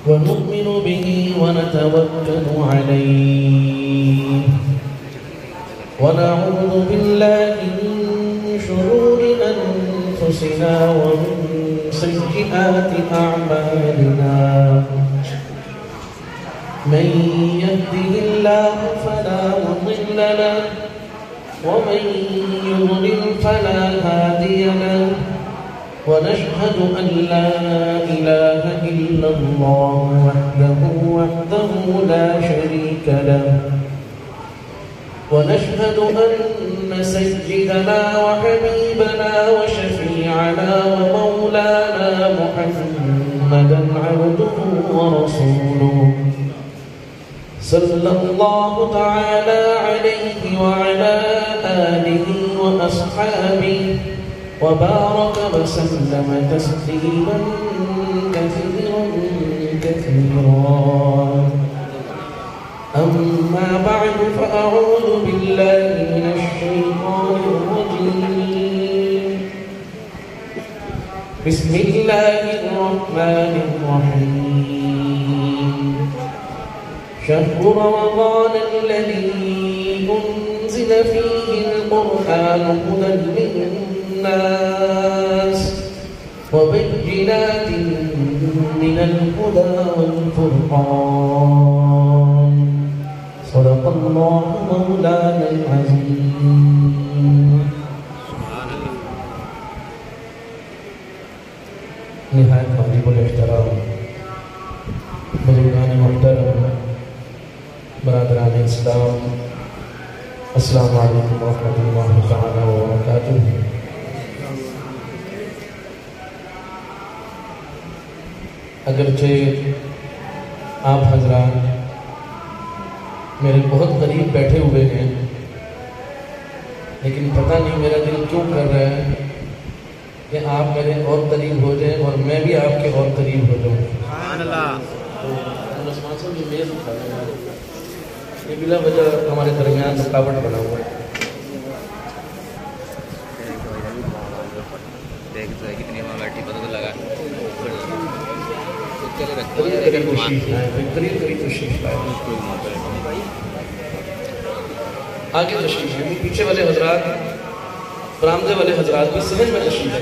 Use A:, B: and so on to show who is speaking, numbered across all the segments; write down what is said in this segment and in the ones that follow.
A: ونؤمن به ونتوكل عليه ونعوذ بالله من شرور أنفسنا ومن سيئات أعمالنا من يهده الله فلا مضل له ومن يضلل فلا هادي له ونشهد أن لا إله إلا الله وحده لا شريك له ونشهد أن سيدنا وحبيبنا وشفيعنا ومولانا محمدا عبده ورسوله صلى الله تعالى عليه وعلى آله وأصحابه وبارك وسلم تسليما كثيرا أما بعد فأعوذ بالله من الشيطان الرجيم بسم الله الرحمن الرحيم شهر رمضان الذي أنزل فيه القرآن هدى للناس وبينات من الهدى والفرقان صدق الله مولانا العظيم. نہایت واجب الاحترام بزرگان محترم برادران اسلام، السلام علیکم ورحمۃ اللہ تعالی وبرکاتہ. اگرچہ آپ حضرات میرے بہت قریب بیٹھے ہوئے ہیں، لیکن پتہ نہیں میرا دل کیوں کر رہا ہے کہ آپ میرے اور قریب ہو جائیں اور میں بھی آپ کے اور قریب ہو جاؤں. سبحان اللہ. یہ بلا وجہ ہمارے درمیان رکاوٹ بنا ہوا ہے. آگے تشریف ہے، پیچھے والے حضرات، برآمدے والے حضرات بھی صحن میں تشریف ہے،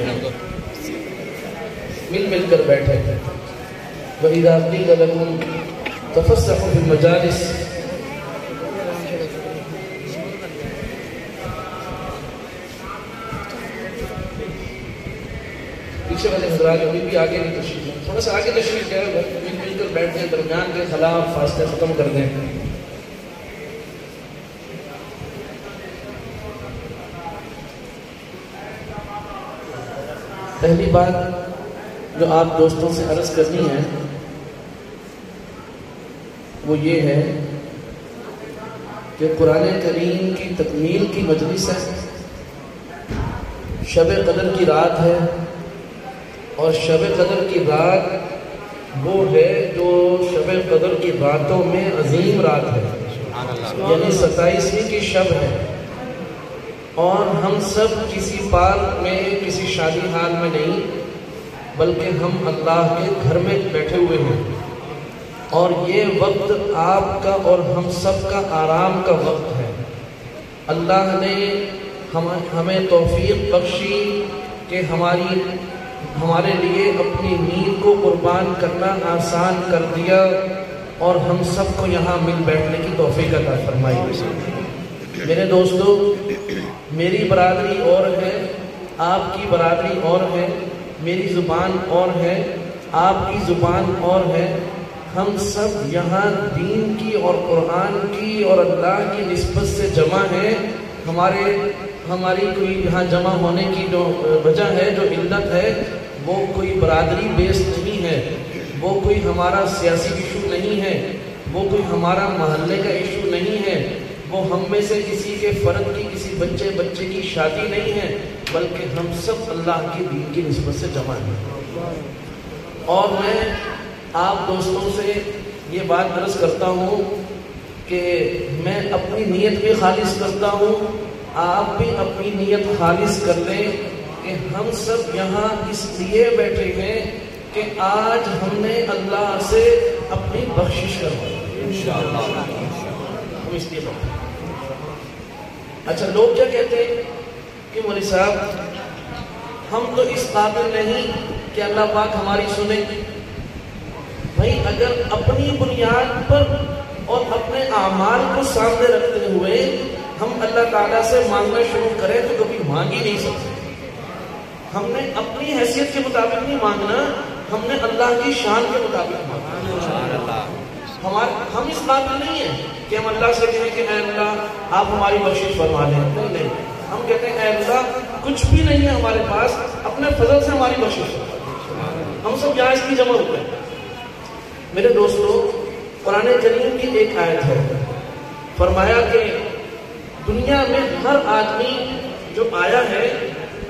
A: مل کر بیٹھے. وَإِذَا قِيلَ لَكُمْ تَفَسَّحُوا فِي الْمَجَالِسِ پیچھے والے حضرات ابھی بھی آگے نہیں تشریف ہے، تھوڑا سا آگے تشریف ہے، مل کر بیٹھ دیں، درمیان کے خلاف فاصلے ختم کر دیں. پہلی بات جو آپ دوستوں سے عرض کرنی ہے وہ یہ ہے کہ قرآن کریم کی تکمیل کی مجلس ہے، شب قدر کی رات ہے، اور شب قدر کی رات وہ ہے جو شب قدر کی راتوں میں عظیم رات ہے، یعنی 27ویں کی شب ہے. اور ہم سب کسی پارک میں، کسی شادی حال میں نہیں، بلکہ ہم اللہ کے گھر میں بیٹھے ہوئے ہیں، اور یہ وقت آپ کا اور ہم سب کا آرام کا وقت ہے. اللہ نے ہمیں توفیق بخشی کہ ہمارے لیے اپنی نیند کو قربان کرنا آسان کر دیا، اور ہم سب کو یہاں مل بیٹھنے کی توفیق عطا فرمائی. میرے دوستو، میری برادری اور ہے، آپ کی برادری اور ہے، میری زبان اور ہے، آپ کی زبان اور ہے. ہم سب یہاں دین کی اور قرآن کی اور اللہ کی نسبت سے جمع ہیں. ہماری کوئی یہاں جمع ہونے کی جو وجہ ہے، جو علت ہے، وہ کوئی برادری بیس نہیں ہے، وہ کوئی ہمارا سیاسی ایشو نہیں ہے، وہ کوئی ہمارا محلے کا ایشو نہیں ہے، وہ ہم میں سے کسی کے فرد کی، کسی بچے کی شادی نہیں ہے، بلکہ ہم سب اللہ کی دین کی نسبت سے جمع ہیں. اور میں آپ دوستوں سے یہ بات عرض کرتا ہوں کہ میں اپنی نیت بھی خالص کرتا ہوں، آپ بھی اپنی نیت خالص کر لیں کہ ہم سب یہاں اس لیے بیٹھے ہیں کہ آج ہم نے اللہ سے بخشش کروا انشاءاللہ ہم اس لیے بڑھتے ہیں. اچھا لوگ کیا کہتے ہیں کہ مولوی صاحب ہم تو اس قابل نہیں کہ اللہ پاک ہماری سنے. بھائی اگر اپنی بنیاد پر اور اپنے اعمال کو سامنے رکھتے ہوئے ہم اللہ تعالیٰ سے مانگنا شروع کریں تو کبھی مانگ ہی نہیں سکتے. ہم نے اپنی حیثیت کے مطابق نہیں مانگنا, ہم نے اللہ کی شان کے مطابق مانگنا. ہم اس قابل نہیں ہیں کہ ہم اللہ سے کہیں کہ اے اللہ آپ ہماری بخشش فرما لیں. نہیں, ہم کہتے ہیں اے اللہ کچھ بھی نہیں ہے ہمارے پاس, اپنے فضل سے ہماری بخشش فرما. ہم سب یہاں اس کی جمع ہوتے ہیں. میرے دوستو, قرآن کریم کی ایک آیت ہے, فرمایا کہ دنیا میں ہر آدمی جو آیا ہے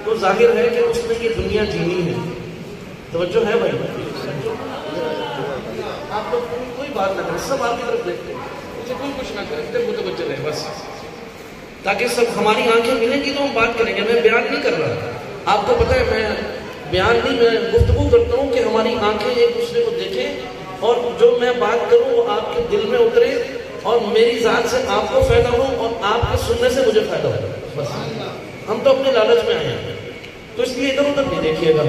A: تو ظاہر ہے کہ اس نے یہ دنیا جینی ہے. توجہ ہے بھائی؟ آپ لوگ کوئی بات نہ کریں, سب آپ کی طرف دیکھتے ہیں, مجھے کوئی کچھ نہ کریں, ادھر متوجہ رہے بس, تاکہ سب ہماری آنکھیں ملیں گی تو ہم بات کریں گے. میں بیان نہیں کر رہا, آپ کو پتہ ہے میں بیان نہیں, میں گفتگو کرتا ہوں کہ ہماری آنکھیں ایک دوسرے کو دیکھیں اور جو میں بات کروں وہ آپ کے دل میں اترے اور میری ذات سے آپ کو فائدہ ہو اور آپ کے سننے سے مجھے فائدہ ہو. بس ہم تو اپنے لالچ میں آئے ہیں, تو اس لیے ادھر ادھر نہیں دیکھیے گا.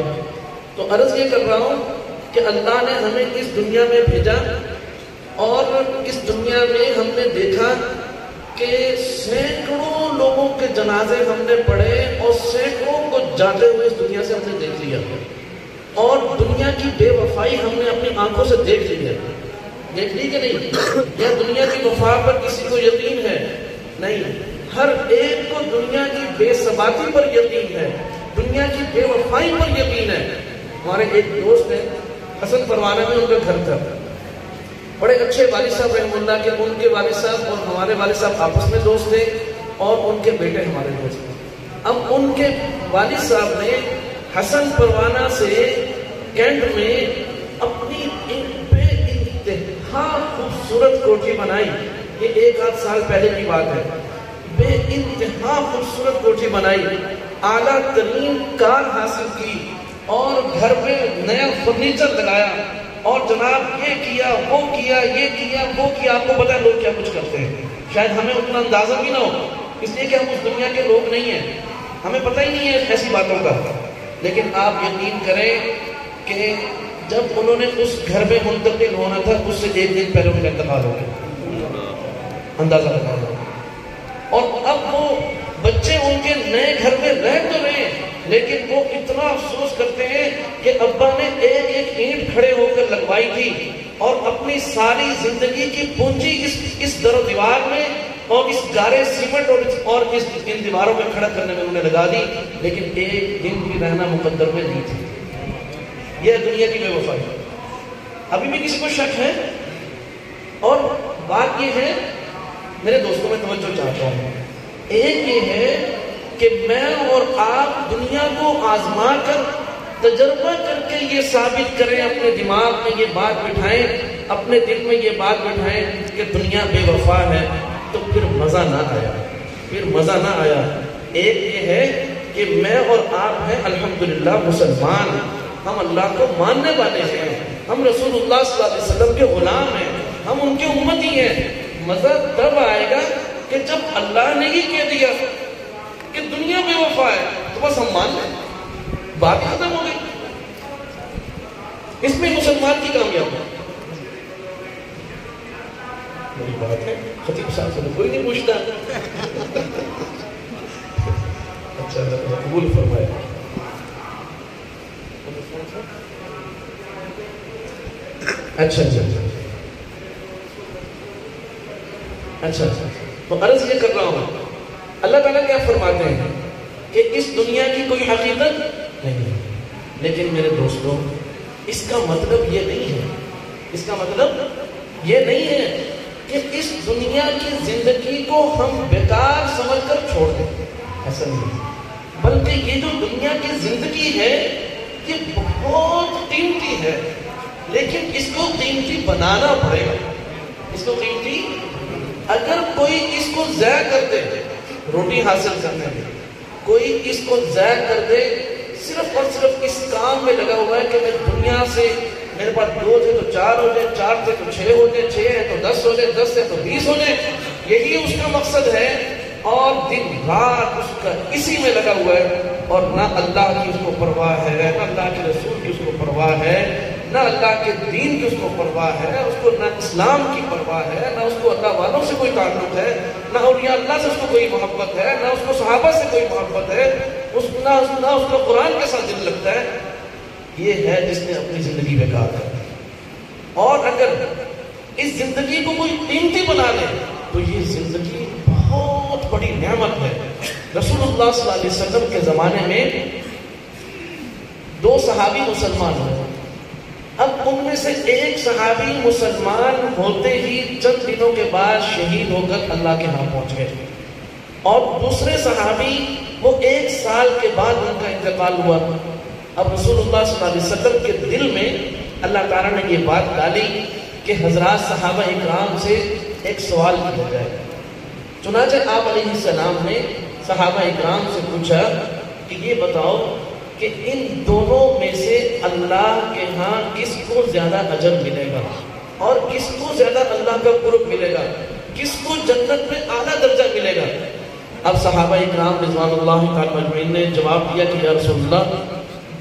A: تو عرض یہ کر رہا ہوں کہ اللہ نے ہمیں اس دنیا میں بھیجا اور اس دنیا میں ہم نے دیکھا کہ سینکڑوں لوگوں کے جنازے ہم نے پڑھے اور سینکڑوں کو جاتے ہوئے اس دنیا سے ہم نے دیکھ لیا, اور دنیا کی بے وفائی ہم نے اپنی آنکھوں سے دیکھ لی ہے. دیکھ لی کہ نہیں؟ یا دنیا کی وفا پر کسی کو یقین ہے؟ نہیں, ہر ایک کو دنیا کی بے ثباتی پر یقین ہے, دنیا کی بے وفائی پر یقین ہے. ہمارے ایک دوست ہیں حسن پروانہ میں, ان کا گھر تھا, بڑے اچھے والد صاحب رحمہ اللہ کے, ان کے والد صاحب اور ہمارے والد صاحب آپس میں دوست تھے اور ان کے بیٹے ہمارے دوست تھے. اب ان کے والد صاحب نے حسن پروانہ سے کینٹ میں اپنی ایک بے انتہا خوبصورت کوٹھی بنائی. یہ 1-8 سال پہلے کی بات ہے. بے انتہا خوبصورت کوٹھی بنائی, اعلیٰ ترین کار حاصل کی اور گھر میں نیا فرنیچر لگایا اور جناب یہ کیا وہ کیا یہ کیا وہ کیا. آپ کو پتہ ہے لوگ کیا کچھ کرتے ہیں, شاید ہمیں اتنا اندازہ بھی نہ ہو, اس لیے کہ ہم اس دنیا کے لوگ نہیں ہیں, ہمیں پتہ ہی نہیں ہے ایسی باتوں کا. لیکن آپ یقین کریں کہ جب انہوں نے اس گھر میں منتقل ہونا تھا اس سے 1 دن پہلے ان کا انتقال ہو گیا, اندازہ لگایا. اور اب وہ بچے ان کے نئے گھر میں رہ تو رہے لیکن وہ اتنا افسوس کرتے ہیں کہ ابا نے ایک اینٹ کھڑے ہو کر لگوائی تھی اور اپنی ساری زندگی کی پونجی اس در و دیوار میں اور اس گارے سیمنٹ اور ان دیواروں میں کھڑا کرنے میں انہوں نے لگا دی, لیکن ایک دن بھی رہنا مقدر میں نہیں تھی. یہ دنیا کی بے وفائی. ابھی بھی کسی کو شک ہے؟ اور بات یہ ہے میرے دوستوں میں توجہ چاہتا ہوں, ایک یہ ہے کہ میں اور آپ دنیا کو آزما کر تجربہ کر کے یہ ثابت کریں, اپنے دماغ میں یہ بات بٹھائیں, اپنے دل میں یہ بات بٹھائیں کہ دنیا بے وفا ہے, تو پھر مزہ نہ آیا, پھر مزہ نہ آیا. ایک یہ ہے کہ میں اور آپ ہیں الحمدللہ مسلمان, ہم اللہ کو ماننے والے ہیں, ہم رسول اللہ صلی اللہ علیہ وسلم کے غلام ہیں, ہم ان کے امتی ہیں. مزہ تب آئے گا کہ جب اللہ نے ہی کہہ دیا کہ دنیا بے وفا ہے تو بس ہم مان لیں, بات ختم ہو گئی. اس میں مسلمان کی کامیابی بڑی بات ہے. خطیب صاحب سے کوئی نہیں پوچھتا. اچھا قبول فرمائے. اچھا اچھا تو عرض یہ کر رہا ہوں, اللہ تعالیٰ کیا فرماتے ہیں کہ اس دنیا کی کوئی حقیقت نہیں ہے. لیکن میرے دوستوں اس کا مطلب یہ نہیں ہے, اس کا مطلب یہ نہیں ہے کہ اس دنیا کی زندگی کو ہم بیکار سمجھ کر چھوڑ دیں, ایسا نہیں. بلکہ یہ جو دنیا کی زندگی ہے یہ بہت قیمتی ہے, لیکن اس کو قیمتی بنانا پڑے گا. اس کو قیمتی, اگر کوئی اس کو ضائع کر دے روٹی حاصل کرنے میں, کوئی اس کو ضائع کر دے صرف اور صرف اس کام میں لگا ہوا ہے کہ میں دنیا سے میرے پاس 2 تھے تو 4 ہو جائے، 4 تھے تو 6 ہو جائے، 6 ہے تو 10 ہو جائے، 10 ہے تو 20 ہو جائے. یہی اس کا مقصد ہے، اور دن رات اس کا اسی میں لگا ہوا ہے. اور نہ اللہ کی اس کو پرواہ ہے، نہ اللہ کے رسول کی اس کو پرواہ ہے، نہ اللہ کے دین کی اس کو پرواہ ہے، اس کو نہ اسلام کی پرواہ ہے، نہ اس کو اللہ والوں سے کوئی تعلق ہے، نہ اولیاء اللہ سے اس کو کوئی محبت ہے، نہ اس کو صحابہ سے کوئی محبت ہے، نہ اس کو قرآن کے ساتھ دل لگتا ہے. یہ ہے جس نے اپنی زندگی بیکار کر دی. اور اگر اس زندگی کو کوئی قیمتی بنا لے تو یہ زندگی بہت بڑی نعمت ہے. رسول اللہ صلی اللہ علیہ وسلم کے زمانے میں 2 صحابی مسلمان ہوئے. اب ان میں سے ایک صحابی مسلمان ہوتے ہی چند دنوں کے بعد شہید ہو کر اللہ کے ہاں پہنچ گئے، اور دوسرے صحابی وہ 1 سال کے بعد ان کا انتقال ہوا. اب رسول اللہ صلی اللہ علیہ وسلم کے دل میں اللہ تعالیٰ نے یہ بات ڈالی کہ حضرات صحابہ اکرام سے ایک سوال کیا جائے. چنانچہ آپ علیہ السلام نے صحابہ اکرام سے پوچھا کہ یہ بتاؤ کہ ان دونوں میں سے اللہ کے ہاں کس کو زیادہ اجر ملے گا اور کس کو زیادہ اللہ کا قرب ملے گا، کس کو جنت میں اعلیٰ درجہ ملے گا. اب صحابہ اکرام رضوان اللہ تعالیٰ مجمعین نے جواب دیا کہ یا رسول اللہ،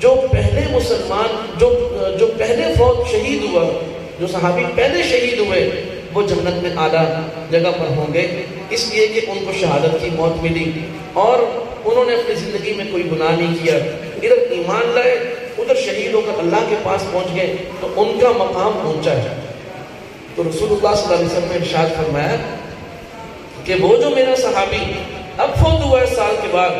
A: جو پہلے مسلمان جو پہلے فوج شہید ہوا، جو صحابی پہلے شہید ہوئے، وہ جنت میں اعلیٰ جگہ پر ہوں گے، اس لیے کہ ان کو شہادت کی موت ملی اور انہوں نے اپنی زندگی میں کوئی گناہ نہیں کیا، ادھر ایمان لائے، ادھر شہید ہو کر اللہ کے پاس پہنچ گئے، تو ان کا مقام اونچا ہے. تو رسول اللہ صلی اللہ علیہ وسلم نے ارشاد فرمایا کہ وہ جو میرا صحابی اب فوت ہوا ہے سال کے بعد،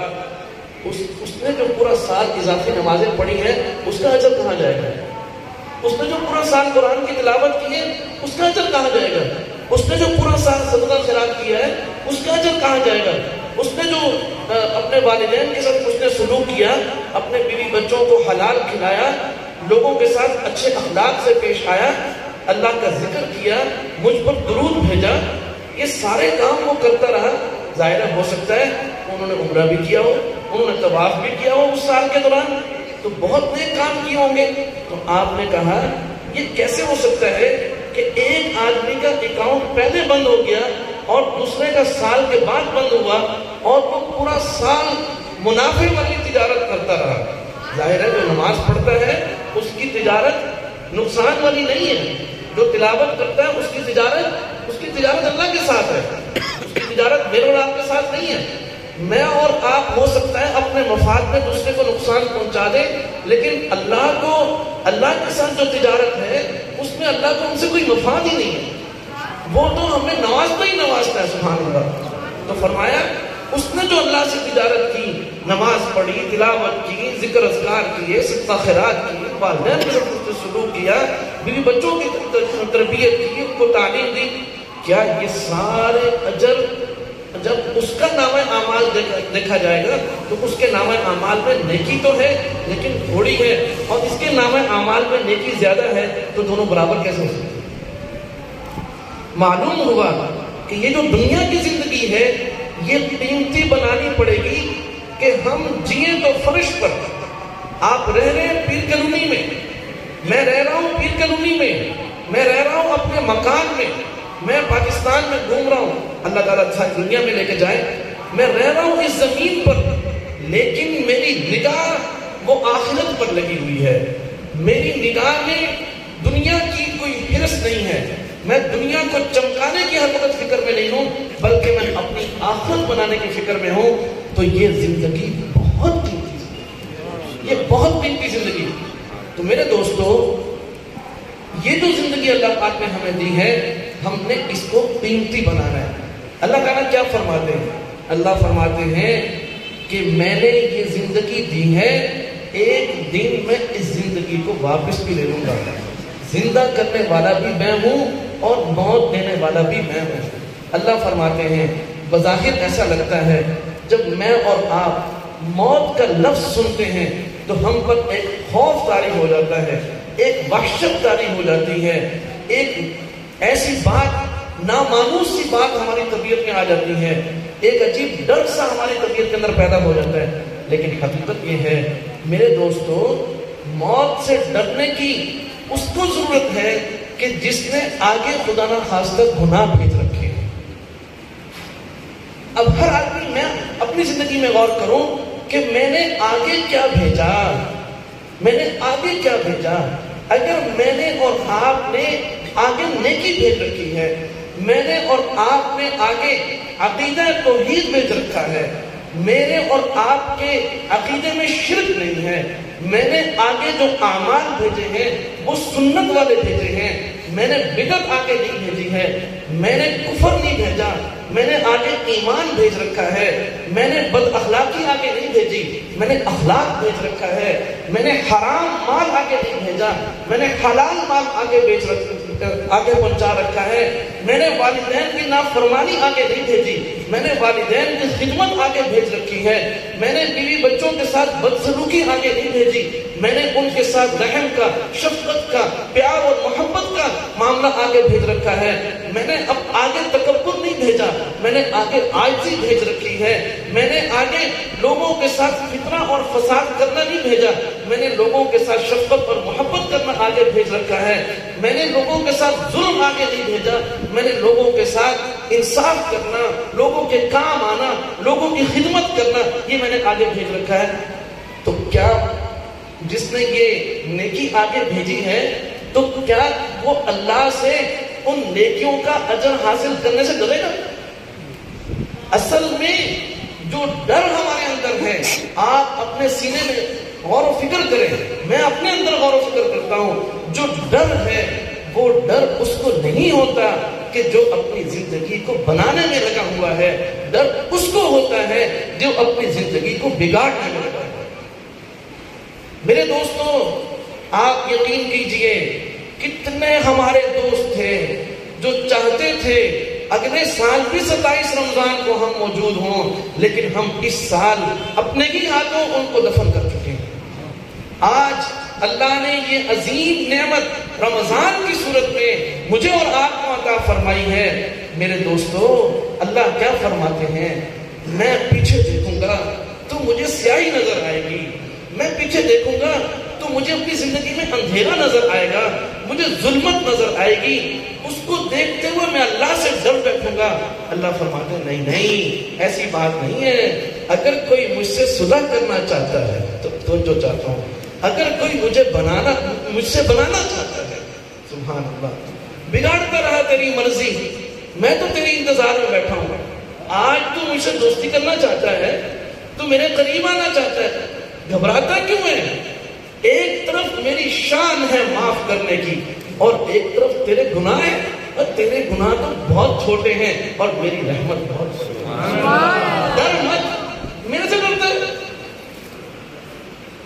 A: اس نے جو پورا سال اضافی نمازیں پڑھی ہیں اس کا اجر کہاں جائے گا؟ اس نے جو پورا سال قرآن کی تلاوت کی ہے اس کا اجر کہاں جائے گا؟ اس نے جو پورا سال صدقہ خیرات کیا ہے اس کا اجر کہاں جائے گا؟ اس نے جو اپنے والدین کے ساتھ اس نے سلوک کیا، اپنے بیوی بچوں کو حلال کھلایا، لوگوں کے ساتھ اچھے اخلاق سے پیش آیا، اللہ کا ذکر کیا، مجھ پر درود بھیجا، یہ سارے کام وہ کرتا رہا. ظاہر ہو سکتا ہے انہوں نے عمرہ بھی کیا ہو، انہوں نے طواف بھی کیا ہو اس سال کے دوران، تو بہت نیک کام کیے ہوں گے. تو آپ نے کہا یہ کیسے ہو سکتا ہے کہ ایک آدمی کا اکاؤنٹ پہلے بند ہو گیا اور دوسرے کا سال کے بعد بند ہوا اور وہ پورا سال منافع والی تجارت کرتا رہا. ظاہر ہے جو نماز پڑھتا ہے اس کی تجارت نقصان والی نہیں ہے، جو تلاوت کرتا ہے اس کی تجارت اللہ کے ساتھ ہے، اس کی تجارت میرے اور آپ کے ساتھ نہیں ہے. میں اور آپ ہو سکتا ہے اپنے مفاد میں دوسرے کو نقصان پہنچا دے، لیکن اللہ کے ساتھ جو تجارت ہے اس میں اللہ کو ہم سے کوئی مفاد ہی نہیں ہے، وہ تو ہمیں نوازتا ہی نوازتا ہے. سبحان اللہ. تو فرمایا اس نے جو اللہ سے تجارت کی، نماز پڑھی، تلاوت کی، ذکر اذکار کیے، صدقہ خیرات کی، والدین کے ساتھ سلوک کیا، بیوی بچوں کی تربیت کی، ان کو تعلیم دی، کیا یہ سارے اجر جب اس کا نامہ اعمال دیکھا جائے گا تو اس کے نامہ اعمال میں نیکی تو ہے لیکن تھوڑی ہے، اور اس کے نامہ اعمال میں نیکی زیادہ ہے، تو دونوں برابر کیسے ہو سکتے؟ معلوم ہوا کہ یہ جو دنیا کی زندگی ہے یہ قیمتی بنانی پڑے گی کہ ہم جئیں تو فرش پر. آپ رہ رہے ہیں پیر کالونی میں، میں رہ رہا ہوں پیر کالونی میں، میں رہ رہا ہوں اپنے مکان میں، میں پاکستان میں گھوم رہا ہوں، اللہ تعالیٰ ساری دنیا میں لے کے جائے، میں رہ رہا ہوں اس زمین پر، لیکن میری نگاہ وہ آخرت پر لگی ہوئی ہے. میری نگاہ میں دنیا کی کوئی حرص نہیں ہے، میں دنیا کو چمکانے کی ہر وقت فکر میں نہیں ہوں، بلکہ میں اپنی آخرت بنانے کی فکر میں ہوں. تو یہ زندگی بہت قیمتی زندگی، یہ بہت قیمتی زندگی. تو میرے دوستو، یہ جو زندگی اللہ پاک نے ہمیں دی ہے ہم نے اس کو قیمتی بنانا ہے. اللہ تعالیٰ کیا فرماتے ہیں؟ اللہ فرماتے ہیں کہ میں نے یہ زندگی دی ہے، ایک دن میں اس زندگی کو واپس بھی لے لوں گا. زندہ کرنے والا بھی میں ہوں اور موت دینے والا بھی میں ہوں. اللہ فرماتے ہیں بظاہر ایسا لگتا ہے جب میں اور آپ موت کا لفظ سنتے ہیں تو ہم پر ایک خوف طاری ہو جاتا ہے، ایک وحشت طاری ہو جاتی ہے، ایک ایسی بات، نامانوس سی بات ہماری طبیعت میں آ جاتی ہے، ایک عجیب ڈر سا ہماری طبیعت کے اندر پیدا ہو جاتا ہے. لیکن حقیقت یہ ہے میرے دوستو، موت سے ڈرنے کی اس کو ضرورت ہے کہ جس نے آگے خدا نہ خاص کر گناہ بھیج رکھے. اب ہر آدمی میں اپنی زندگی میں غور کروں کہ میں نے آگے کیا بھیجا, میں نے آگے کیا بھیجا. اگر میں نے اور آپ نے آگے نیکی بھیج رکھی ہے, میں نے اور آپ نے آگے عقیدہ توحید بھیج رکھا ہے, میرے اور آپ کے عقیدے میں شرک نہیں ہے, میں نے آگے جو اعمال بھیجے ہیں وہ سنت والے بھیجے ہیں, میں نے بدعت آگے نہیں بھیجی ہے, میں نے کفر نہیں بھیجا, میں نے آگے ایمان بھیج رکھا ہے, میں نے بد اخلاقی آگے نہیں بھیجی, میں نے اخلاق بھیج رکھا ہے, میں نے حرام مال آگے نہیں بھیجا, میں نے حلال مال آگے آگے پہنچا رکھا ہے, میں نے والدین کی نافرمانی آگے نہیں بھیجی, میں نے والدین کی خدمت آگے بھیج رکھی ہے, میں نے بیوی بچوں کے ساتھ بدسلوکی آگے نہیں بھیجی, میں نے ان کے ساتھ رحم کا, شفقت کا, پیار اور محبت کا معاملہ آگے بھیج رکھا ہے, میں نے اب آگے تکبر نہیں بھیجا, میں نے آگے عاجزی بھیج رکھی ہے, میں نے آگے لوگوں کے ساتھ فتنہ اور فساد کرنا نہیں بھیجا, میں نے لوگوں کے ساتھ شفقت اور محبت کرنا آگے بھیج رکھا ہے, میں نے لوگوں کے ساتھ ظلم آگے نہیں بھیجا, میں نے لوگوں کے ساتھ انصاف کرنا, لوگوں کے کام آنا, لوگوں کی خدمت کرنا, یہ میں نے آگے بھیج رکھا ہے. تو کیا جس نے یہ نیکی آگے بھیجی ہے تو کیا وہ اللہ سے ان نیکیوں کا اجر حاصل کرنے سے ڈرے گا؟ اصل میں جو ڈر ہمارے اندر ہے, آپ اپنے سینے میں غور و فکر کریں, میں اپنے اندر غور و فکر کرتا ہوں, جو ڈر ہے وہ ڈر اس کو نہیں ہوتا کہ جو اپنی زندگی کو بنانے میں لگا ہوا ہے, ڈر اس کو ہوتا ہے جو اپنی زندگی کو بگاڑنے میں لگا ہوا ہے. میرے دوستوں, آپ یقین کیجئے کتنے ہمارے دوست تھے جو چاہتے تھے اگلے سال بھی 27 رمضان کو ہم موجود ہوں, لیکن ہم اس سال اپنے ہی ہاتھوں ان کو دفن کر چکے ہیں. آج اللہ نے یہ عظیم نعمت رمضان کی صورت میں مجھے اور آپ کو عطا فرمائی ہے. میرے دوستو, اللہ کیا فرماتے ہیں, میں پیچھے دیکھوں گا تو مجھے سیاہی نظر آئے گی, میں پیچھے دیکھوں گا تو مجھے اپنی زندگی میں اندھیرا نظر آئے گا, مجھے ظلمت نظر آئے گی, اس کو دیکھتے ہوئے میں اللہ سے ڈر بیٹھوں گا. اللہ فرماتے ہیں نہیں نہیں, ایسی بات نہیں ہے. اگر کوئی مجھ سے صلح کرنا چاہتا ہے تو جو چاہتا ہوں, اگر کوئی مجھ سے بنانا چاہتا ہے, سبحان اللہ, بگاڑتا رہا تیری مرضی, میں تو تیری انتظار میں بیٹھا ہوں. آج تو مجھ سے دوستی کرنا چاہتا ہے, تو میرے قریب آنا چاہتا ہے, گھبراتا کیوں ہے؟ ایک طرف میری شان ہے معاف کرنے کی, اور ایک طرف تیرے گناہ ہیں, اور تیرے گناہ تو بہت چھوٹے ہیں اور میری رحمت بہت بڑی. ڈر مت, میرے سے ڈرتا ہے,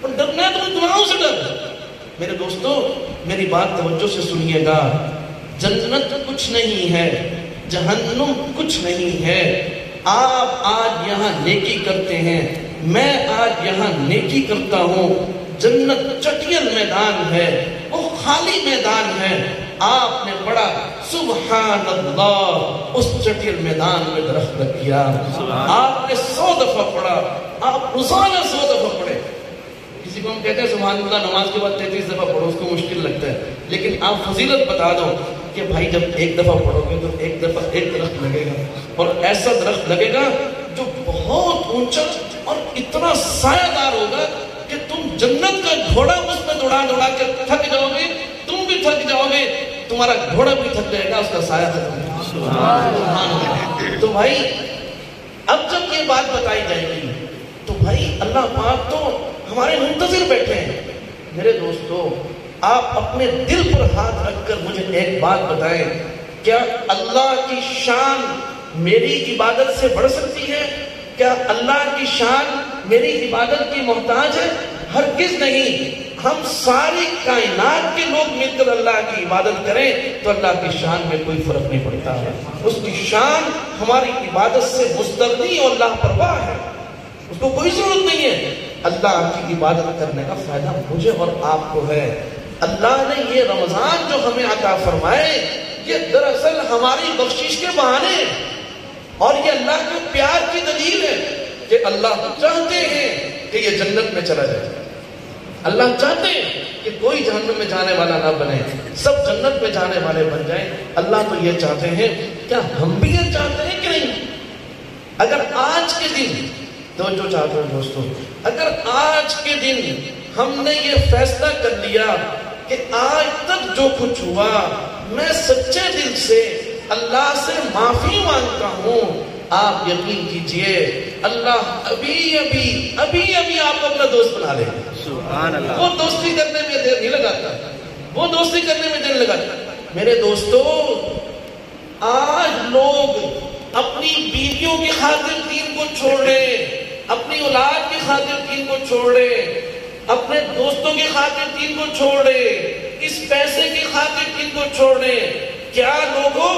A: اور ڈرنا ہے تو دعاؤں سے ڈر. میرے دوستو, میری بات توجہ سے سنیے گا, جنت کچھ نہیں ہے, جہنم کچھ نہیں ہے. آپ آج یہاں نیکی کرتے ہیں, میں آج یہاں نیکی کرتا ہوں. جنت چٹیل میدان ہے, وہ خالی میدان ہے. آپ نے پڑھا سبحان اللہ, اس چٹیل میدان میں درخت لگ گیا. آپ نے 100 دفعہ پڑھا, آپ روزانہ 100 دفعہ پڑھے. کسی کو ہم کہتے ہیں سبحان اللہ نماز کے بعد 33 دفعہ پڑھو, اس کو مشکل لگتا ہے, لیکن آپ فضیلت بتا دو کہ بھائی جب ایک دفعہ پڑھو گے تو ایک دفعہ ایک درخت لگے گا, اور ایسا درخت لگے گا جو بہت اونچا اور اتنا سایہ دار ہوگا کہ تم جنت کا گھوڑا اس میں دوڑا دوڑا کے تھک جاؤ گے, تم بھی تھک جاؤ گے, تمہارا گھوڑا بھی تھک جائے گا, اس کا سایہ ختم ہو جائے گا. تو بھائی اب جب یہ بات بتائی جائے گی تو بھائی اللہ پاک تو ہمارے منتظر بیٹھے ہیں. میرے دوستو, آپ اپنے دل پر ہاتھ رکھ کر مجھے ایک بات بتائیں, کیا اللہ کی شان میری عبادت سے بڑھ سکتی ہے؟ کیا اللہ کی شان میری عبادت کی محتاج ہے؟ ہرگز نہیں. ہم ساری کائنات کے لوگ مل کر اللہ کی عبادت کریں تو اللہ کی شان میں کوئی فرق نہیں پڑتا ہے. اس کی شان ہماری عبادت سے مستغنی اور لاپرواہ ہے, اس کو کوئی ضرورت نہیں ہے. اللہ کی عبادت کرنے کا فائدہ مجھے اور آپ کو ہے. اللہ نے یہ رمضان جو ہمیں عطا فرمائے, یہ دراصل ہماری بخشش کے بہانے ہیں, اور یہ اللہ کے پیار کی دلیل ہے کہ اللہ چاہتے ہیں کہ یہ جنت میں چلا جائے. اللہ چاہتے ہیں کہ کوئی جہنم میں جانے والا نہ بنے، سب جنت میں جانے والے بن جائیں۔ اللہ تو یہ چاہتے ہیں، کیا ہم بھی یہ چاہتے ہیں کہ نہیں؟ اگر آج کے دن جو چاہتے ہیں دوستو، اگر آج کے دن ہم نے یہ فیصلہ کر لیا کہ آج تک جو کچھ ہوا میں سچے دل سے اللہ سے معافی مانگتا ہوں، آپ یقین کیجئے اللہ ابھی ابھی آپ کو اپنا دوست بنا لے گا۔ سبحان اللہ۔ وہ دوستی کرنے میں دیر نہیں لگاتا، وہ دوستی کرنے میں دیر لگاتا۔ میرے دوستو، آج لوگ اپنی بیویوں کی خاطر دین کو چھوڑ رہے، اپنی اولاد کی خاطر دین کو چھوڑ رہے، اپنے دوستوں کی خاطر دین کو چھوڑ رہے، اس پیسے کی خاطر دین کو چھوڑ رہے۔ کیا لوگوں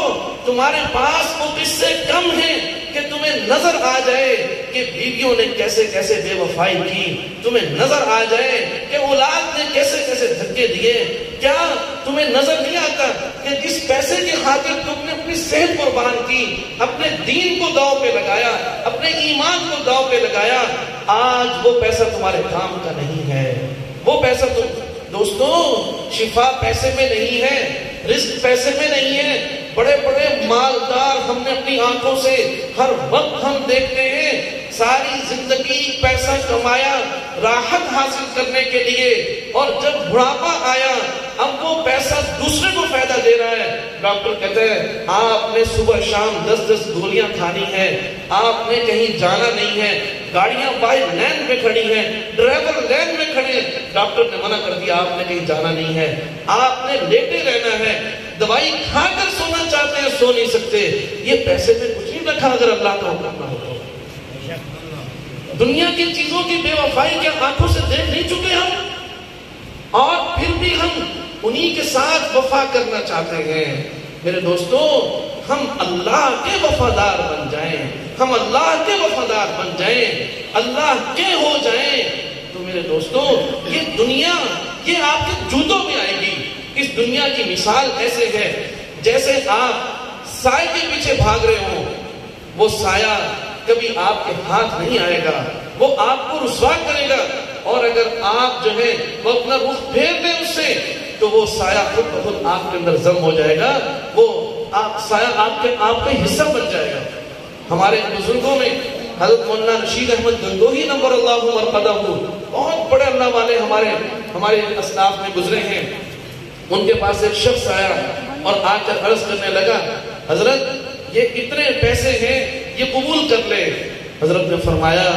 A: تمہارے پاس وہ قصے کم ہیں کہ تمہیں نظر آ جائے کہ بیویوں نے کیسے کیسے بے وفائی کی، تمہیں نظر آ جائے کہ اولاد نے کیسے کیسے دھکے دیے؟ کیا تمہیں نظر نہیں آتا کہ جس پیسے کی خاطر تم نے اپنی صحت قربان کی، اپنے دین کو داؤ پہ لگایا، اپنے ایمان کو داؤ پہ لگایا، آج وہ پیسہ تمہارے کام کا نہیں ہے؟ وہ پیسہ دوستو، شفا پیسے میں نہیں ہے، رزق پیسے میں نہیں ہے۔ بڑے بڑے مالدار ہم نے اپنی آنکھوں سے ہر وقت ہم دیکھتے ہیں، ساری زندگی پیسہ کمایا راحت حاصل کرنے کے لیے، اور جب بڑھاپا آیا اب وہ پیسہ دوسرے کو فائدہ دے رہا ہے۔ ڈاکٹر کہتے ہیں آپ نے صبح شام 10 گولیاں کھانی ہے، آپ نے کہیں جانا نہیں ہے، گاڑیاں باہر لین میں کھڑی ہیں، ڈرائیور لین میں کھڑے ہیں، ڈاکٹر نے منع کر دیا آپ نے کہیں جانا نہیں ہے، آپ نے لیٹے رہنا ہے، دوائی کھا کر سونا چاہتے ہیں سو نہیں سکتے۔ یہ پیسے میں کچھ نہیں رکھا اگر اللہ کا حکم نہ ہو تو۔ دنیا کی چیزوں کی بے وفائی کے آنکھوں سے دیکھ نہیں چکے ہم، اور پھر بھی ہم انہی کے ساتھ وفا کرنا چاہتے ہیں۔ میرے دوستو، ہم اللہ کے وفادار بن جائیں، ہم اللہ کے وفادار بن جائیں، اللہ کے ہو جائیں، تو میرے دوستو یہ دنیا یہ آپ کے جوتوں میں آئے گی۔ اس دنیا کی مثال ایسے ہے جیسے آپ سائے کے پیچھے بھاگ رہے ہوں، وہ سایہ کبھی آپ کے ہاتھ نہیں آئے گا، وہ آپ کو رسوا کرے گا، اور اگر آپ جو ہے وہ اپنا رخ پھیر دیں اس سے تو وہ سایہ خود بخود آپ کے اندر ضم ہو جائے گا، وہ سایہ آپ کا حصہ بن جائے گا۔ ہمارے بزرگوں میں حضرت مولانا رشید احمد گنگوہی نور اللہ مرقدہ، بہت بڑے اللہ والے ہمارے اسلاف میں گزرے ہیں۔ ان کے پاس ایک شخص آیا اور آ کر عرض کرنے لگا، حضرت یہ اتنے پیسے ہیں یہ قبول کر لے۔ حضرت نے فرمایا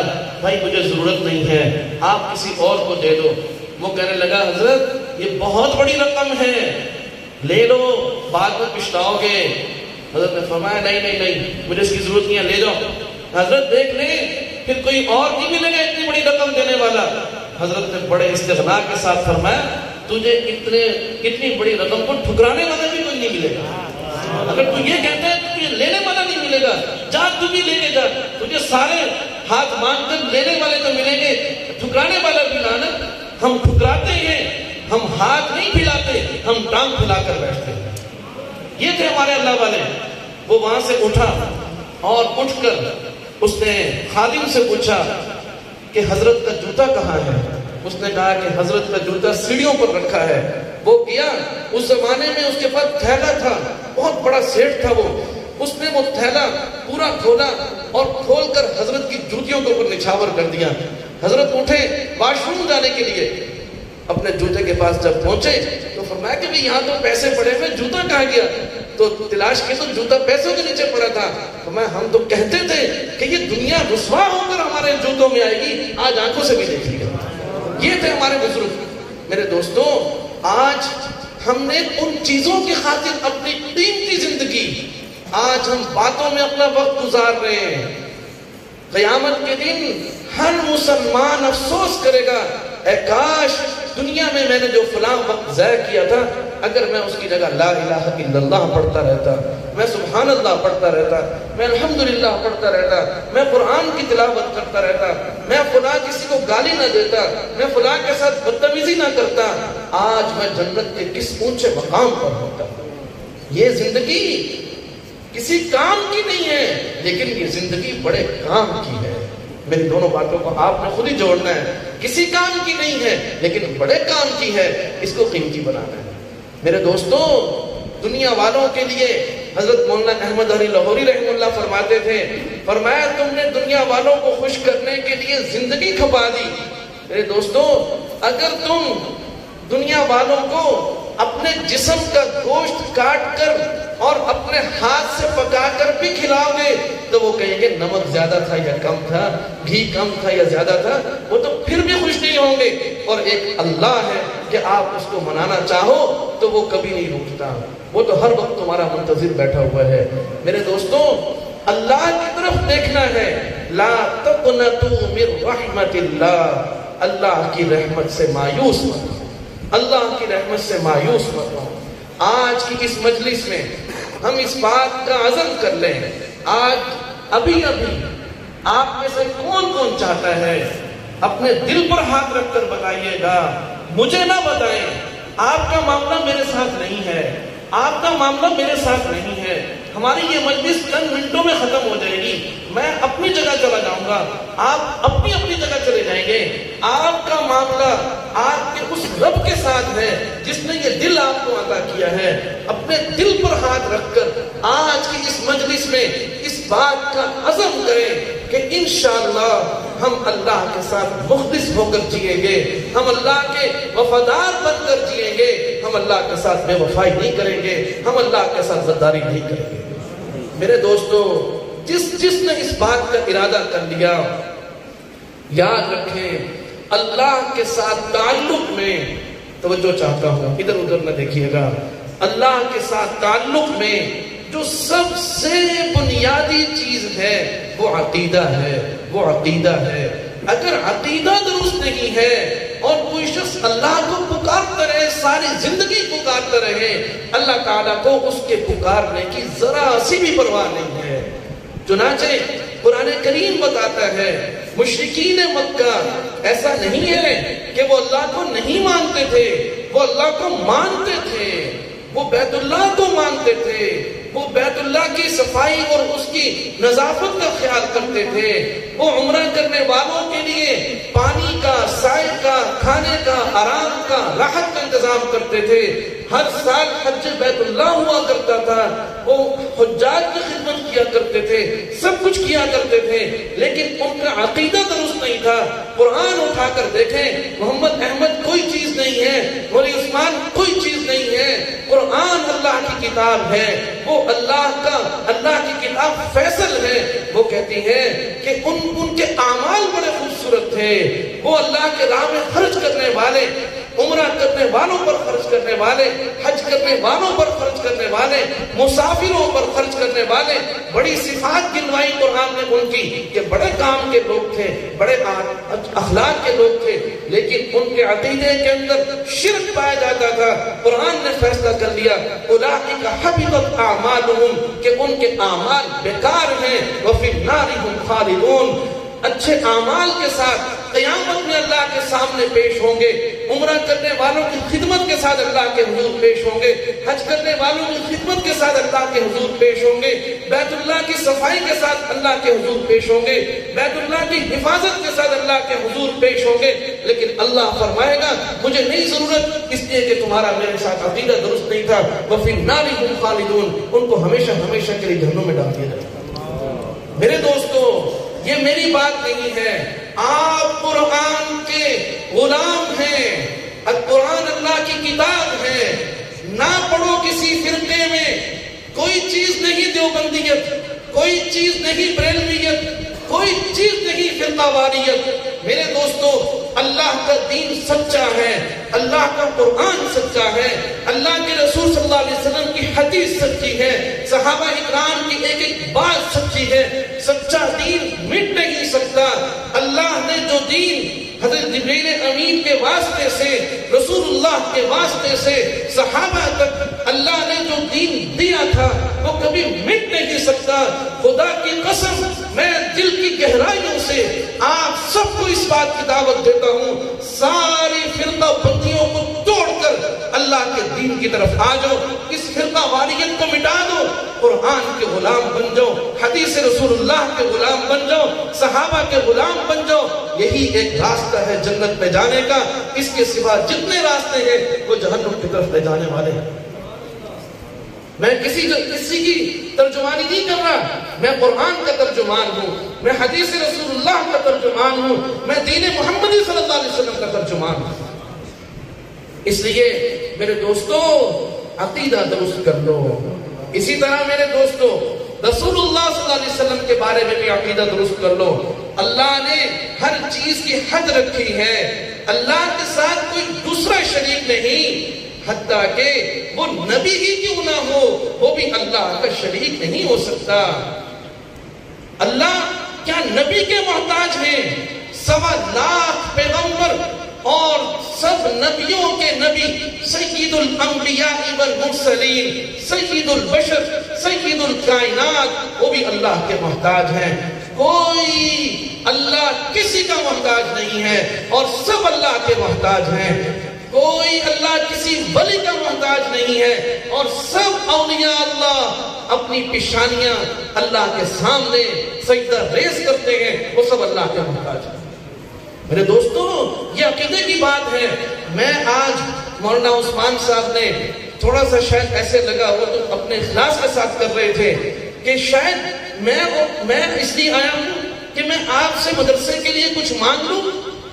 A: بھائی مجھے ضرورت نہیں ہے، آپ کسی اور کو دے دو۔ وہ کہنے لگا حضرت یہ بہت بڑی رقم ہے، لے لو بعد میں پچھتاؤ گے۔ حضرت نے فرمایا نہیں مجھے اس کی ضرورت نہیں ہے، لے جاؤ۔ حضرت دیکھ لیں پھر کوئی اور نہیں ملے گا اتنی بڑی رقم دینے والا۔ حضرت نے بڑے استغنا کے ساتھ فرمایا تجھے اتنی بڑی رقم کو ٹھکرانے والا بھی کوئی نہیں ملے گا۔ اگر تو یہ کہتا ہے تو یہ لینے والا نہیں ملے گا، جا تو بھی لے کے جا، تجھے سارے ہاتھ مانگ کر لینے والے تو ملیں گے، ٹھکرانے والا بھی لانا۔ ہم ٹھکراتے ہیں، ہم ہاتھ نہیں پھیلاتے، ہم ٹانگ پھیلا کر بیٹھتے ہیں۔ یہ تھے ہمارے اللہ والے۔ وہ وہاں سے اٹھا اور اٹھ کر اس نے خادم سے پوچھا کہ حضرت کا جوتا کہاں ہے؟ اس نے کہا کہ حضرت کا جوتا سیڑھیوں پر رکھا ہے۔ وہ گیا، اس زمانے میں اس کے پاس تھیلا تھا، بہت بڑا سیٹ تھا وہ، اس نے وہ تھیلا پورا کھولا اور کھول کر حضرت کی جوتیوں کے اوپر نچھاور کر دیا۔ حضرت اٹھے واش روم جانے کے لیے، اپنے جوتے کے پاس جب پہنچے تو فرمایا کہ یہاں تو پیسے پڑے ہوئے، جوتا کہاں گیا؟ تو تلاش کی تو جوتا پیسوں کے نیچے پڑا تھا۔ فرمایا ہم تو کہتے تھے کہ یہ دنیا رسوا ہو کر ہمارے جوتوں میں آئے گی، آج آنکھوں سے بھی دیکھ لیا۔ یہ تھے ہمارے بزرگ۔ میرے دوستو، آج ہم نے ان چیزوں کی خاطر اپنی قیمتی زندگی، آج ہم باتوں میں اپنا وقت گزار رہے ہیں۔ قیامت کے دن ہر مسلمان افسوس کرے گا، اے کاش دنیا میں نے جو فلاں وقت ضائع کیا تھا، اگر میں اس کی جگہ لا الہ الا اللہ پڑھتا رہتا، میں سبحان اللہ پڑھتا رہتا، میں الحمدللہ پڑھتا رہتا، میں قرآن کی تلاوت کرتا رہتا، میں فلاں کسی کو گالی نہ دیتا، میں فلاں کے ساتھ بدتمیزی نہ کرتا، آج میں جنت کے کس اونچے مقام پر ہوتا۔ یہ زندگی کسی کام کی نہیں ہے، لیکن یہ زندگی بڑے کام کی ہے۔ میری دونوں باتوں کو آپ نے خود ہی جوڑنا ہے. کسی کام کی نہیں ہے لیکن بڑے کام کی ہے, اس کو قیمتی بنانا ہے. میرے دوستوں, دنیا والوں کے لیے حضرت مولانا احمد علی لاہوری رحمہ اللہ فرماتے تھے, فرمایا تم نے دنیا والوں کو خوش کرنے کے لیے زندگی کھپا دی. میرے دوستوں, اگر تم دنیا والوں کو اپنے جسم کا گوشت کاٹ کر اور اپنے ہاتھ سے پکا کر بھی کھلاؤ گے تو وہ کہیں گے نمک زیادہ تھا یا کم تھا, گھی کم تھا یا زیادہ تھا, وہ تو پھر بھی خوش نہیں ہوں گے. اور ایک اللہ ہے کہ آپ اس کو منانا چاہو تو وہ کبھی نہیں روکتا, وہ تو ہر وقت تمہارا منتظر بیٹھا ہوا ہے. میرے دوستوں, اللہ کی طرف دیکھنا ہے. لا تقنطوا من رحمت اللہ, اللہ کی رحمت سے مایوس مت ہو, اللہ کی رحمت سے مایوس مت ہو. آج کی اس مجلس میں ہم اس بات کا عزم کر لیں. آج ابھی آپ میں سے کون کون چاہتا ہے اپنے دل پر ہاتھ رکھ کر بتائیے گا, مجھے نہ بتائیں, آپ کا معاملہ میرے ساتھ نہیں ہے, آپ کا معاملہ میرے ساتھ نہیں ہے, ہماری یہ مجلس چند منٹوں میں ختم ہو جائے گی, میں اپنی جگہ چلا جاؤں گا, آپ اپنی اپنی جگہ چلے جائیں گے. آپ کا معاملہ آپ کے اس رب کے ساتھ ہے جس نے یہ دل آپ کو عطا کیا ہے. اپنے دل پر ہاتھ رکھ کر آج کی اس مجلس میں اس بات کا عزم کریں کہ انشاءاللہ ہم اللہ کے ساتھ مخلص ہو کر جئیں گے, ہم اللہ کے وفادار بن کر جئیں گے, ہم اللہ کے ساتھ بے وفائی نہیں کریں گے, ہم اللہ کے ساتھ غداری نہیں کریں گے. میرے دوستو, جس نے اس بات کا ارادہ کر لیا, یاد رکھیں اللہ کے ساتھ تعلق میں, توجہ چاہتا ہوں ادھر ادھر نہ دیکھیے گا, اللہ کے ساتھ تعلق میں جو سب سے بنیادی چیز ہے وہ عقیدہ ہے, وہ عقیدہ ہے. اگر عقیدہ درست نہیں ہے اور کوئی شخص اللہ کو پکارتا رہے, ساری زندگی پکارتا رہے, اللہ تعالیٰ کو اس کے پکارنے کی ذرا سی بھی پرواہ نہیں ہے. چنانچہ قرآن کریم بتاتا ہے مشرکین مکہ ایسا نہیں ہے کہ وہ اللہ کو نہیں مانتے تھے, وہ اللہ کو مانتے تھے, وہ بیت اللہ کو مانتے تھے, وہ بیت اللہ کی صفائی اور اس کی نظافت کا خیال کرتے تھے, وہ عمرہ کرنے والوں کے لیے پانی کا, سائے کا, کھانے کا, آرام کا, راحت کا انتظام کرتے تھے. ہر سال حج بیت اللہ ہوا کرتا تھا, وہ حجاج کی خدمت کیا کرتے تھے, سب کچھ کیا کرتے تھے, لیکن ان کا عقیدہ درست نہیں تھا. قرآن اٹھا کر دیکھیں, محمد احمد کوئی چیز نہیں ہے, مولی عثمان کوئی چیز نہیں ہے, قرآن اللہ کی کتاب ہے, وہ اللہ کی کتاب فیصل ہے. وہ کہتی ہے کہ ان کے اعمال بڑے خوبصورت تھے, وہ اللہ کے راہ میں خرچ کرنے والے, عمرہ کرنے والوں پر خرچ کرنے والے, حج کرنے والوں پر خرچ کرنے والے, مسافروں پر خرچ کرنے والے, بڑی صفات گنوائی قرآن نے ان کی کہ بڑے کام کے لوگ تھے, بڑے اخلاق کے لوگ تھے, لیکن ان کے عقیدے کے اندر شرک پایا جاتا تھا. قرآن نے فیصلہ کر لیا اولئک حبطت اعمالهم کہ ان کے اعمال بیکار ہیں, وفی النار هم خالدون. اچھے اعمال کے ساتھ قیامت میں اللہ کے سامنے پیش ہوں گے, عمرہ کرنے والوں کی خدمت کے ساتھ اللہ کے حضور پیش ہوں گے, حج کرنے والوں کی خدمت کے ساتھ اللہ کے حضور پیش ہوں گے, بیت اللہ کی صفائی کے ساتھ اللہ کے حضور پیش ہوں گے, بیت اللہ کی حفاظت کے ساتھ اللہ کے حضور پیش ہوں گے. لیکن اللہ فرمائے گا مجھے نہیں ضرورت, اس لیے کہ تمہارا میرے ساتھ عقیدہ درست نہیں تھا. وفی النار هم خالدون, ان کو ہمیشہ ہمیشہ کے لیے جہنم میں ڈال دیا جائے گا. میرے دوستو, یہ میری بات نہیں ہے, آپ قرآن کے غلام ہیں, قرآن اللہ کی کتاب ہے. نہ پڑھو کسی فرقے میں, کوئی چیز نہیں دیوبندیت, کوئی چیز نہیں بریلویت, کوئی چیز نہیں فرقہ واریت. میرے دوستو, اللہ کا دین سچا ہے, اللہ کا قرآن سچا ہے, اللہ کے رسول صلی اللہ علیہ وسلم کی حدیث سچی ہے, صحابہ اکرام کی ایک ایک بات سچی ہے. سچا دین مٹ نہیں سکتا. اللہ نے جو دین حضرت جبریل امین کے واسطے سے, رسول اللہ کے واسطے سے صحابہ تک اللہ نے جو دین دیا تھا وہ کبھی مٹ نہیں سکتا. خدا کی قسم, میں دل کی گہرائیوں سے آپ سب کو اس بات کی دعوت دیتا ہوں, ساری فرقہ بندیوں کو توڑ کر اللہ کے دین کی طرف آ جاؤ, اس فرقہ واریت کو مٹا دو, قرآن کے غلام بن جاؤ، حدیث رسول اللہ کے غلام بن جاؤ، صحابہ کے غلام بن جاؤ. یہی ایک راستہ ہے جنت میں جانے کا. اس کے سوا جتنے راستے ہیں وہ جہنم کی طرف لے جانے والے ہیں. میں کسی کی ترجمانی نہیں کر رہا، میں قرآن کا ترجمان ہوں، میں حدیث رسول اللہ کا ترجمان ہوں، میں دین محمدی صلی اللہ علیہ وسلم کا ترجمان ہوں. اس لیے میرے دوستو عقیدہ درست کر لو. اسی طرح میرے دوستو رسول اللہ صلی اللہ علیہ وسلم کے بارے میں بھی عقیدہ درست کر لو. اللہ نے ہر چیز کی حد رکھی ہے. اللہ کے ساتھ کوئی دوسرا شریک نہیں، حتیٰ کہ وہ نبی ہی کیوں نہ ہو وہ بھی اللہ کا شریک نہیں ہو سکتا. اللہ کیا نبی کے محتاج ہیں؟ 1.25 لاکھ پیغمبر اور سب نبیوں کے نبی سید الانبیاء والمرسلین، سید البشر، سید الکائنات، وہ بھی اللہ کے محتاج ہیں. کوئی اللہ کسی کا محتاج نہیں ہے اور سب اللہ کے محتاج ہیں. کوئی اللہ کسی ولی کا محتاج نہیں ہے اور سب اولیاء اللہ اپنی پیشانیاں اللہ کے سامنے سجدہ ریز کرتے ہیں، وہ سب اللہ کے محتاج ہیں. میرے دوستو یہ عقیدے کی بات ہے. میں آج مولانا عثمان صاحب نے تھوڑا سا شاید ایسے لگا وہ تو اپنے اخلاص کے ساتھ کر رہے تھے کہ شاید میں اس لیے آیا ہوں کہ میں آپ سے مدرسے کے لیے کچھ مانگ لوں.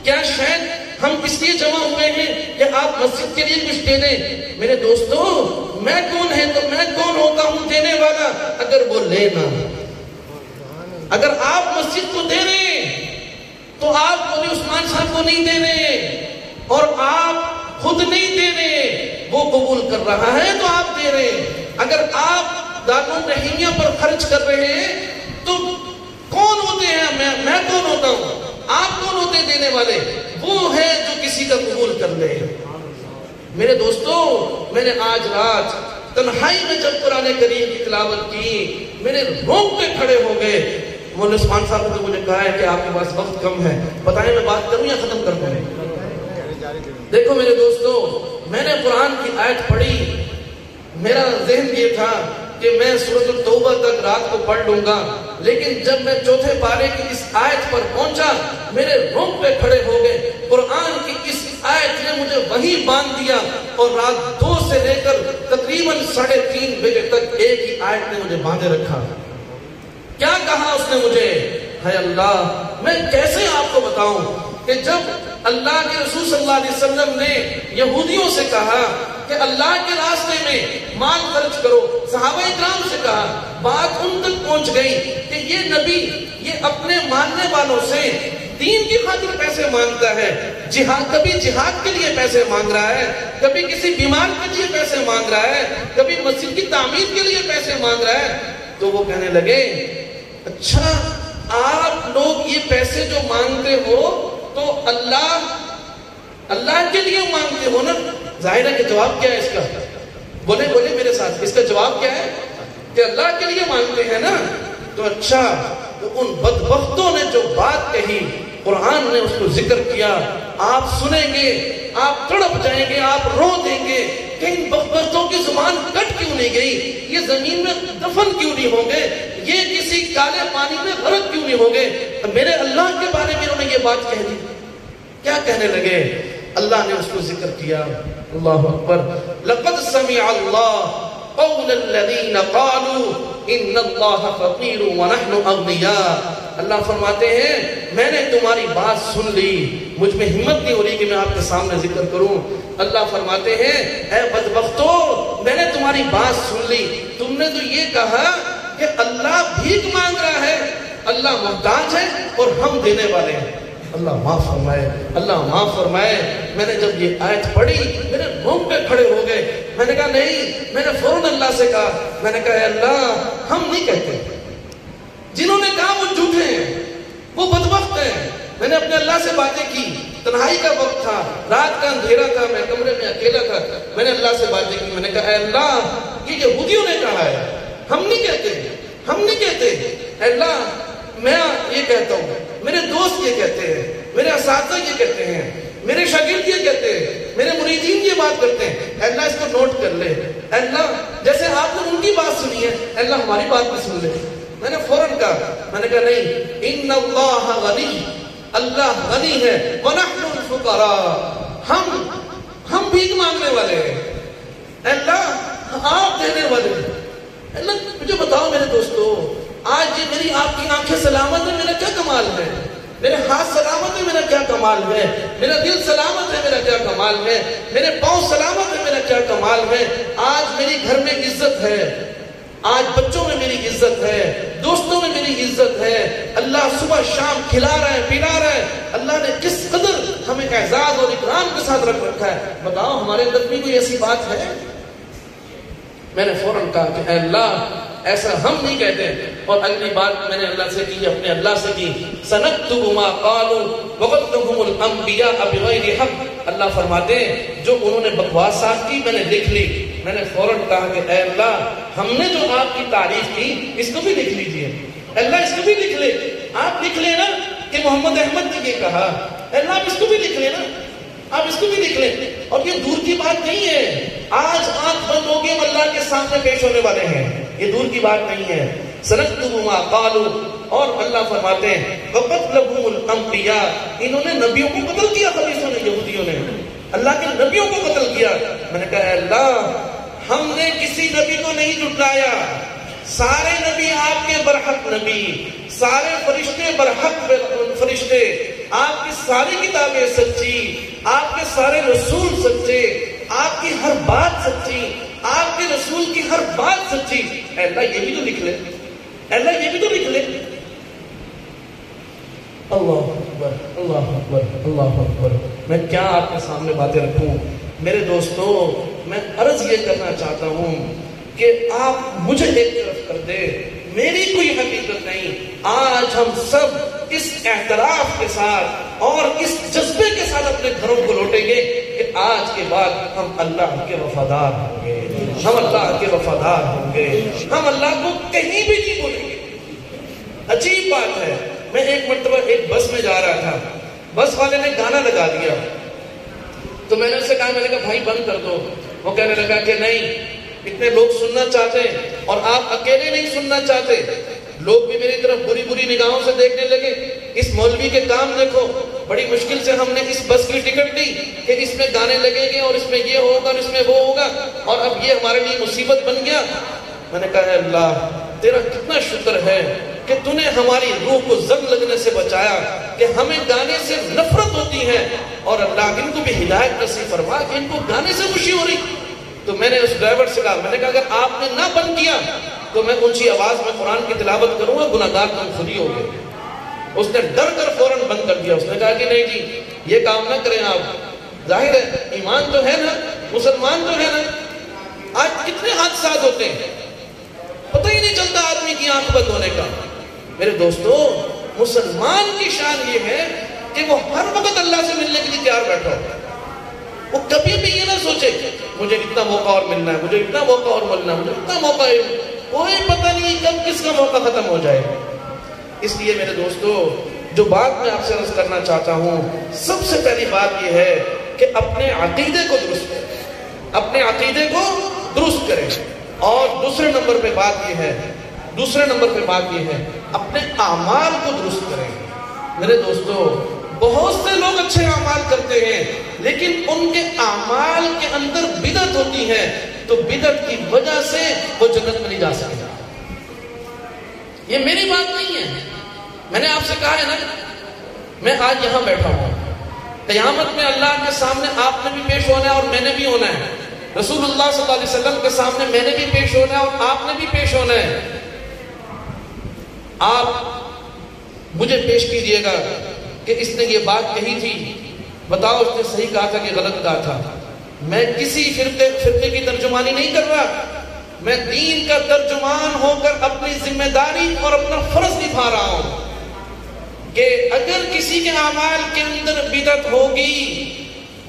A: کیا شاید ہم اس لیے جمع ہوئے ہیں کہ آپ مسجد کے لیے کچھ دے دیں؟ میرے دوستو میں کون ہے تو میں کون ہوتا ہوں دینے والا اگر وہ لینا. اگر آپ مسجد کو دے رہے ہیں تو آپ مولوی عثمان صاحب کو نہیں دے رہے اور آپ خود نہیں دے رہے، وہ قبول کر رہا ہے تو آپ دے رہے. اگر آپ دارالرحیمیہ پر خرچ کر رہے ہیں تو کون ہوتے ہیں؟ میں کون ہوتا ہوں؟ آپ کون ہوتے ہیں دینے والے؟ وہ ہے جو کسی کا قبول کر لے. میرے دوستو میں نے آج رات تنہائی میں جب قرآن کریم کی تلاوت کی میرے رونگٹے کھڑے ہو گئے. مولانا عثمان صاحب نے مجھے کہا ہے کہ آپ کے پاس وقت کم ہے، بتائیں میں بات کروں یا ختم کر دوں؟ دیکھو میرے دوستو میں نے قرآن کی آیت پڑھی، میرا ذہن یہ تھا کہ میں سورۃ التوبہ تک رات کو پڑھ لوں گا، لیکن جب میں چوتھے پارے کی اس آیت پر پہنچا میرے رونگٹے کھڑے ہو گئے. قرآن کی اس آیت نے مجھے وہیں باندھ دیا اور رات 2 سے لے کر تقریباً 3:30 بجے تک ایک ہی آیت نے مجھے باندھے رکھا. کیا کہا اس نے مجھے؟ ہے اللہ میں کیسے آپ کو بتاؤں کہ جب اللہ کے رسول صلی اللہ علیہ وسلم نے یہودیوں سے کہا کہ اللہ کے راستے میں مال خرچ کرو، صحابہ اکرام سے کہا، بات ان تک پہنچ گئی کہ یہ نبی یہ اپنے ماننے والوں سے دین کی خاطر پیسے مانگتا ہے. کبھی جہاد کے لیے پیسے مانگ رہا ہے، کبھی کسی بیمار کے لیے پیسے مانگ رہا ہے، کبھی مسجد کی تعمیر کے لیے پیسے مانگ رہا ہے. تو وہ کہنے لگے اچھا آپ لوگ یہ پیسے جو مانگتے ہو تو اللہ کے لیے مانگتے ہو نا؟ ظاہر ہے کہ جواب کیا ہے اس کا؟ بولے میرے ساتھ، اس کا جواب کیا ہے؟ کہ اللہ کے لیے مانگتے ہیں نا. تو اچھا تو ان بدبختوں نے جو بات کہی قرآن نے اس کو ذکر کیا. آپ سنیں گے، آپ تڑپ جائیں گے، آپ رو دیں گے کہ ان بدبختوں کی زبان کٹ کیوں نہیں گئی، یہ زمین میں دفن کیوں نہیں ہوں گے، یہ کسی کالے پانی میں غرق کیوں نہیں ہوں گے. میرے اللہ کے بارے میں انہوں نے یہ بات کہہ دی. کیا کہنے لگے؟ اللہ نے اس کو ذکر کیا. اللہ اکبر. لقد سمع اللہ قول الذین قالوا ان اللہ فقیر ونحن اغنیاء. اللہ فرماتے ہیں میں نے تمہاری بات سن لی، مجھ میں ہمت نہیں ہو رہی کہ میں آپ کے سامنے ذکر کروں. اللہ فرماتے ہیں اے بدبختو میں نے تمہاری بات سن لی، تم نے تو یہ کہا کہ اللہ بھیک مانگ رہا ہے، اللہ محتاج ہے اور ہم دینے والے ہیں. اللہ معاف فرمائے، اللہ معاف فرمائے. میں نے جب یہ آیت پڑھی میرے رونگٹے کھڑے ہو گئے. میں نے کہا نہیں، میں نے فوراً اللہ سے کہا، میں نے کہا اے اللہ ہم نہیں کہتے. جنہوں نے کہا وہ جھوٹے ہیں، وہ بدبخت ہیں. میں نے اپنے اللہ سے باتیں کی، تنہائی کا وقت تھا، رات کا اندھیرا تھا، میں کمرے میں اکیلا تھا. میں نے اللہ سے باتیں کی. میں نے کہا اے اللہ یہ یہودیوں نے کہا ہے، ہم نہیں کہتے، ہم نہیں کہتے. اے اللہ میں یہ کہتا ہوں، میرے دوست یہ کہتے ہیں، میرے اساتذہ یہ کہتے ہیں، میرے شاگرد یہ کہتے ہیں، میرے مریدین یہ بات کرتے ہیں. اے اللہ اس کو نوٹ کر لے. اللہ جیسے آپ نے ان کی بات سنی ہے اللہ ہماری بات بھی سن لے. میں نے فوراً کہا, میں نے کہا نہیں, ان اللہ غنی, اللہ غنی ہے, ونحن الفقراء, ہم بھیک مانگنے والے ہیں, اللہ آپ دینے والے ہیں. اللہ مجھے بتاؤ میرے دوستو, آج یہ میری آپ کی آنکھیں سلامت ہے, میرا کیا کمال ہے؟ میرے ہاتھ سلامت ہے, میرا کیا کمال ہے؟ میرا دل سلامت ہے, میرا کیا کمال ہے؟ میرے پاؤں سلامت ہے, میرا کیا کمال ہے؟ آج میری گھر میں عزت ہے, آج بچوں میں میری عزت ہے, دوستوں میں میری عزت ہے. اللہ صبح شام کھلا رہا ہے, پلا رہا ہے. اللہ نے کس قدر ہمیں اعزاز اور اکرام کے ساتھ رکھ رکھا ہے. بتاؤ ہمارے اندر بھی کوئی ایسی بات ہے؟ میں نے فوراً کہا کہ اے اللہ ایسا ہم نہیں کہتے. اور اگلی بات میں نے اللہ سے کی, اپنے اللہ سے کی, سنکتب ما قالوا وقتلهم الانبیاء بغیر حق. اللہ فرماتے ہیں جو انہوں نے بکواس صاف کی میں نے لکھ لی. میں نے فوراً کہا کہ اے اللہ ہم نے جو آپ کی تعریف کی اس کو بھی لکھ لیجئے. اللہ اس کو بھی لکھ لے, آپ لکھ لیں نا کہ محمد احمد نے یہ کہا. اللہ آپ اس کو بھی لکھ لیں نا, آپ اس کو بھی لکھ لیں. اور یہ دور کی بات نہیں ہے, آج آنکھ بند ہو گئے اللہ کے سامنے پیش ہونے والے ہیں, یہ دور کی بات نہیں ہے. سنکتب ما قالوا, اور اللہ فرماتے ہیں وقتلهم الانبیاء, انہوں نے نبیوں کو قتل کیا, خبیثوں نے, یہودیوں نے اللہ کے نبیوں کو قتل کیا. میں نے کہا اے اللہ ہم نے کسی نبی کو نہیں جھٹلایا, سارے نبی آپ کے برحق نبی, سارے فرشتے برحق فرشتے, آپ کی ساری کتابیں سچی, آپ کے سارے رسول سچے, آپ کی ہر بات سچی, آپ کے رسول کی ہر بات سچی. اے اللہ یہ بھی تو لکھ لے, اے اللہ یہ بھی تو لکھ لے. اللہ اکبر, اللہ اکبر, اللہ اکبر. میں کیا آپ کے سامنے باتیں رکھوں میرے دوستو. میں عرض یہ کرنا چاہتا ہوں کہ آپ مجھے ایک طرف کر دے, میری کوئی حقیقت نہیں. آج ہم سب اس اعتراف کے ساتھ اور اس جذبے کے ساتھ اپنے گھروں کو لوٹیں گے کہ آج کے بعد ہم اللہ کے وفادار ہوں گے, ہم اللہ کے وفادار ہوں گے, ہم اللہ کو کہیں بھی نہیں بھولیں گے. عجیب بات ہے, میں ایک مرتبہ ایک بس میں جا رہا تھا, بس والے نے گانا لگا دیا, تو میں نے اسے کہا, میں نے کہا بھائی بند کر دو. وہ کہنے لگا کہ نہیں, اتنے لوگ سننا چاہتے ہیں اور آپ اکیلے نہیں سننا چاہتے. لوگ بھی میری طرف بری بری نگاہوں سے دیکھنے لگے. اس مولوی کے کام دیکھو, بڑی مشکل سے ہم نے اس بس کی ٹکٹ لی کہ اس میں گانے لگیں گے اور اس میں یہ ہوگا اور اس میں وہ ہوگا, اور اب یہ ہمارے لیے مصیبت بن گیا. میں نے کہا اللہ تیرا کتنا شکر ہے کہ تو نے ہماری روح کو زنگ لگنے سے بچایا, کہ ہمیں گانے سے نفرت ہوتی ہے, اور اللہ ان کو بھی ہدایت نصیب فرما کہ ان کو گانے سے خوشی ہو رہی. تو میں نے اس ڈرائیور سے کہا, میں نے کہا اگر آپ نے نہ بند کیا تو میں اونچی آواز میں قرآن کی تلاوت کروں گا, گناہگار تم خود ہی ہوگے. اس نے ڈر کر فوراً بند کر دیا. اس نے کہا کہ نہیں جی یہ کام نہ کریں آپ, ظاہر ہے ایمان تو ہے نا, مسلمان تو ہے نا. آج کتنے حادثات ہوتے ہیں, پتہ ہی نہیں چلتا آدمی کی آنکھ بند ہونے کا. میرے دوستو مسلمان کی شان یہ ہے کہ وہ ہر وقت اللہ سے ملنے کے لیے تیار بیٹھا ہو. وہ کبھی بھی یہ نہ سوچے مجھے اتنا موقع اور ملنا ہے, مجھے اتنا موقع اور ملنا ہے, مجھے اتنا موقع ہے. کوئی پتہ نہیں کب کس کا موقع ختم ہو جائے. اس لیے میرے دوستو جو بات میں آپ سے عرض کرنا چاہتا ہوں, سب سے پہلی بات یہ ہے کہ اپنے عقیدے کو درست کریں, اپنے عقیدے کو درست کریں. اور دوسرے نمبر پہ بات یہ ہے اپنے اعمال کو درست کریں. میرے دوستو بہت سے لوگ اچھے اعمال کرتے ہیں لیکن ان کے اعمال کے اندر بدعت ہوتی ہے, تو بدعت کی وجہ سے وہ جنت میں نہیں جا سکتے. یہ میری بات نہیں ہے, میں نے آپ سے کہا ہے نا, میں آج یہاں بیٹھا ہوں, قیامت میں اللہ کے سامنے آپ نے بھی پیش ہونا ہے اور میں نے بھی ہونا ہے, رسول اللہ صلی اللہ علیہ وسلم کے سامنے میں نے بھی پیش ہونا ہے اور آپ نے بھی پیش ہونا ہے. آپ مجھے پیش کیجئے گا کہ اس نے یہ بات کہی تھی, بتاؤ اس نے صحیح کہا تھا کہ غلط کہا تھا. میں کسی فرقے کی ترجمانی نہیں کر رہا, میں دین کا ترجمان ہو کر اپنی ذمہ داری اور اپنا فرض نبھا رہا ہوں کہ اگر کسی کے اعمال کے اندر بدعت ہوگی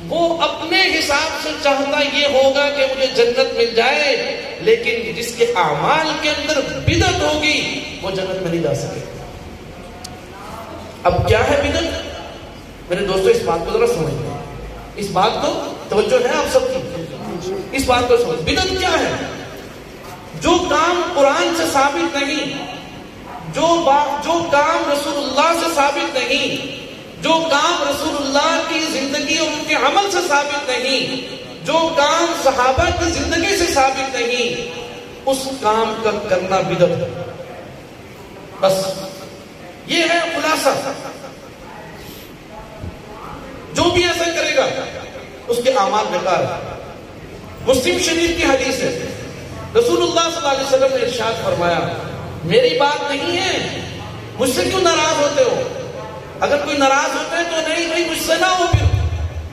A: وہ اپنے حساب سے چاہتا یہ ہوگا کہ مجھے جنت مل جائے, لیکن جس کے اعمال کے اندر بدعت ہوگی وہ جنت میں نہیں جا سکے. اب کیا ہے بدعت؟ میرے دوستو اس بات کو ذرا سمجھیں, اس بات کو توجہ ہے آپ سب کی. اس بات کو سمجھ. بدعت کیا ہے؟ جو کام قرآن سے ثابت نہیں، جو کام رسول اللہ سے ثابت نہیں، جو کام رسول اللہ کی زندگی اور ان کے عمل سے ثابت نہیں، جو کام صحابہ کی زندگی سے ثابت نہیں، اس کام کا کرنا بدعت ہے. بس یہ ہے خلاصہ. جو بھی ایسا کرے گا اس کے اعمال بیکار ہیں. مسلم شریف کی حدیث ہے، رسول اللہ صلی اللہ علیہ وسلم نے ارشاد فرمایا، میری بات نہیں ہے، مجھ سے کیوں ناراض ہوتے ہو؟ اگر کوئی ناراض ہوتا ہے تو نہیں مجھ سے نہ ہو، پھر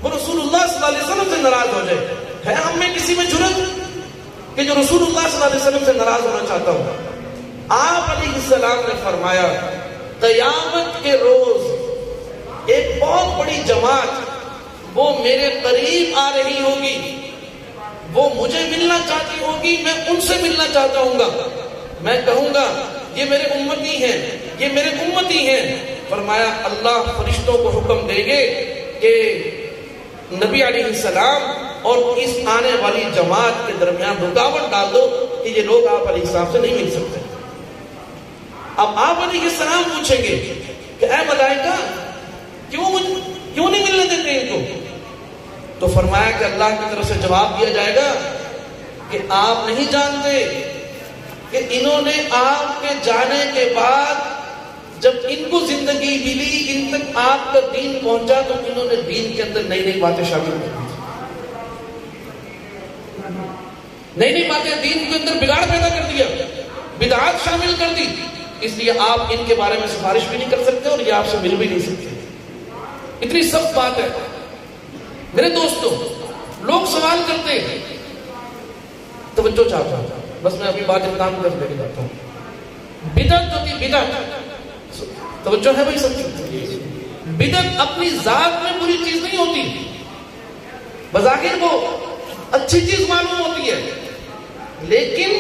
A: وہ رسول اللہ صلی اللہ علیہ وسلم سے ناراض ہو جائے. ہے ہم میں کسی میں جرأت کہ جو رسول اللہ صلی اللہ علیہ وسلم سے ناراض ہونا چاہتا ہوں؟ آپ علیہ السلام نے فرمایا، قیامت کے روز ایک بہت بڑی جماعت وہ میرے قریب آ رہی ہوگی، وہ مجھے ملنا چاہتی ہوگی، میں ان سے ملنا چاہتا ہوں گا. میں کہوں گا یہ میرے امتی ہیں، یہ میرے امتی ہیں. فرمایا اللہ فرشتوں کو حکم دیں گے کہ نبی علیہ السلام اور اس آنے والی جماعت کے درمیان رکاوٹ ڈال دو کہ یہ لوگ آپ علیہ السلام سے نہیں مل سکتے. اب آپ علیہ السلام پوچھیں گے کہ اے ملائکہ کیوں نہیں ملنے دیتے ان کو؟ تو فرمایا کہ اللہ کی طرف سے جواب دیا جائے گا کہ آپ نہیں جانتے کہ انہوں نے آپ کے جانے کے بعد جب ان کو زندگی ملی، ان تک آپ کا دین پہنچا، تو انہوں نے دین کے اندر نئی نئی باتیں شامل کر دی، نئی نئی باتیں دین کے اندر بگاڑ پیدا کر دیا، بدعات شامل کر دی. اس لیے آپ ان کے بارے میں سفارش بھی نہیں کر سکتے اور یہ آپ سے مل بھی نہیں سکتے. اتنی سخت بات ہے. میرے دوستوں، لوگ سوال کرتے ہیں، توجہ چاہتا ہوں، بس میں ابھی بات اختتام کر لے کے جاتا ہوں. بدعت جو تھی، بدعت توجہ ہے بھائی سب؟ بدعت اپنی ذات میں بری چیز نہیں ہوتی، بظاہر وہ اچھی چیز معلوم ہوتی ہے، لیکن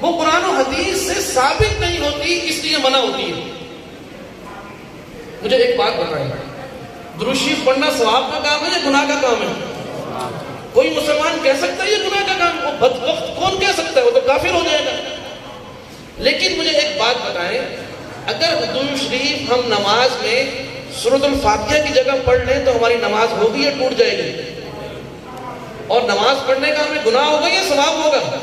A: وہ قرآن و حدیث سے ثابت نہیں ہوتی، اس لیے منع ہوتی ہے. مجھے ایک بات بتائیں، درود شریف پڑھنا ثواب کا کام ہے یا گناہ کا کام ہے؟ کوئی مسلمان کہہ سکتا ہے یہ گناہ کا کام؟ وہ بدبخت کون کہہ سکتا ہے؟ وہ تو کافر ہو جائے گا. لیکن مجھے ایک بات بتائیں، اگر درود شریف ہم نماز میں سورۃ الفاتحہ کی جگہ پڑھ لیں تو ہماری نماز ہوگی یا ٹوٹ جائے گی؟ اور نماز پڑھنے کا ہمیں گناہ ہوگا یا ثواب ہوگا؟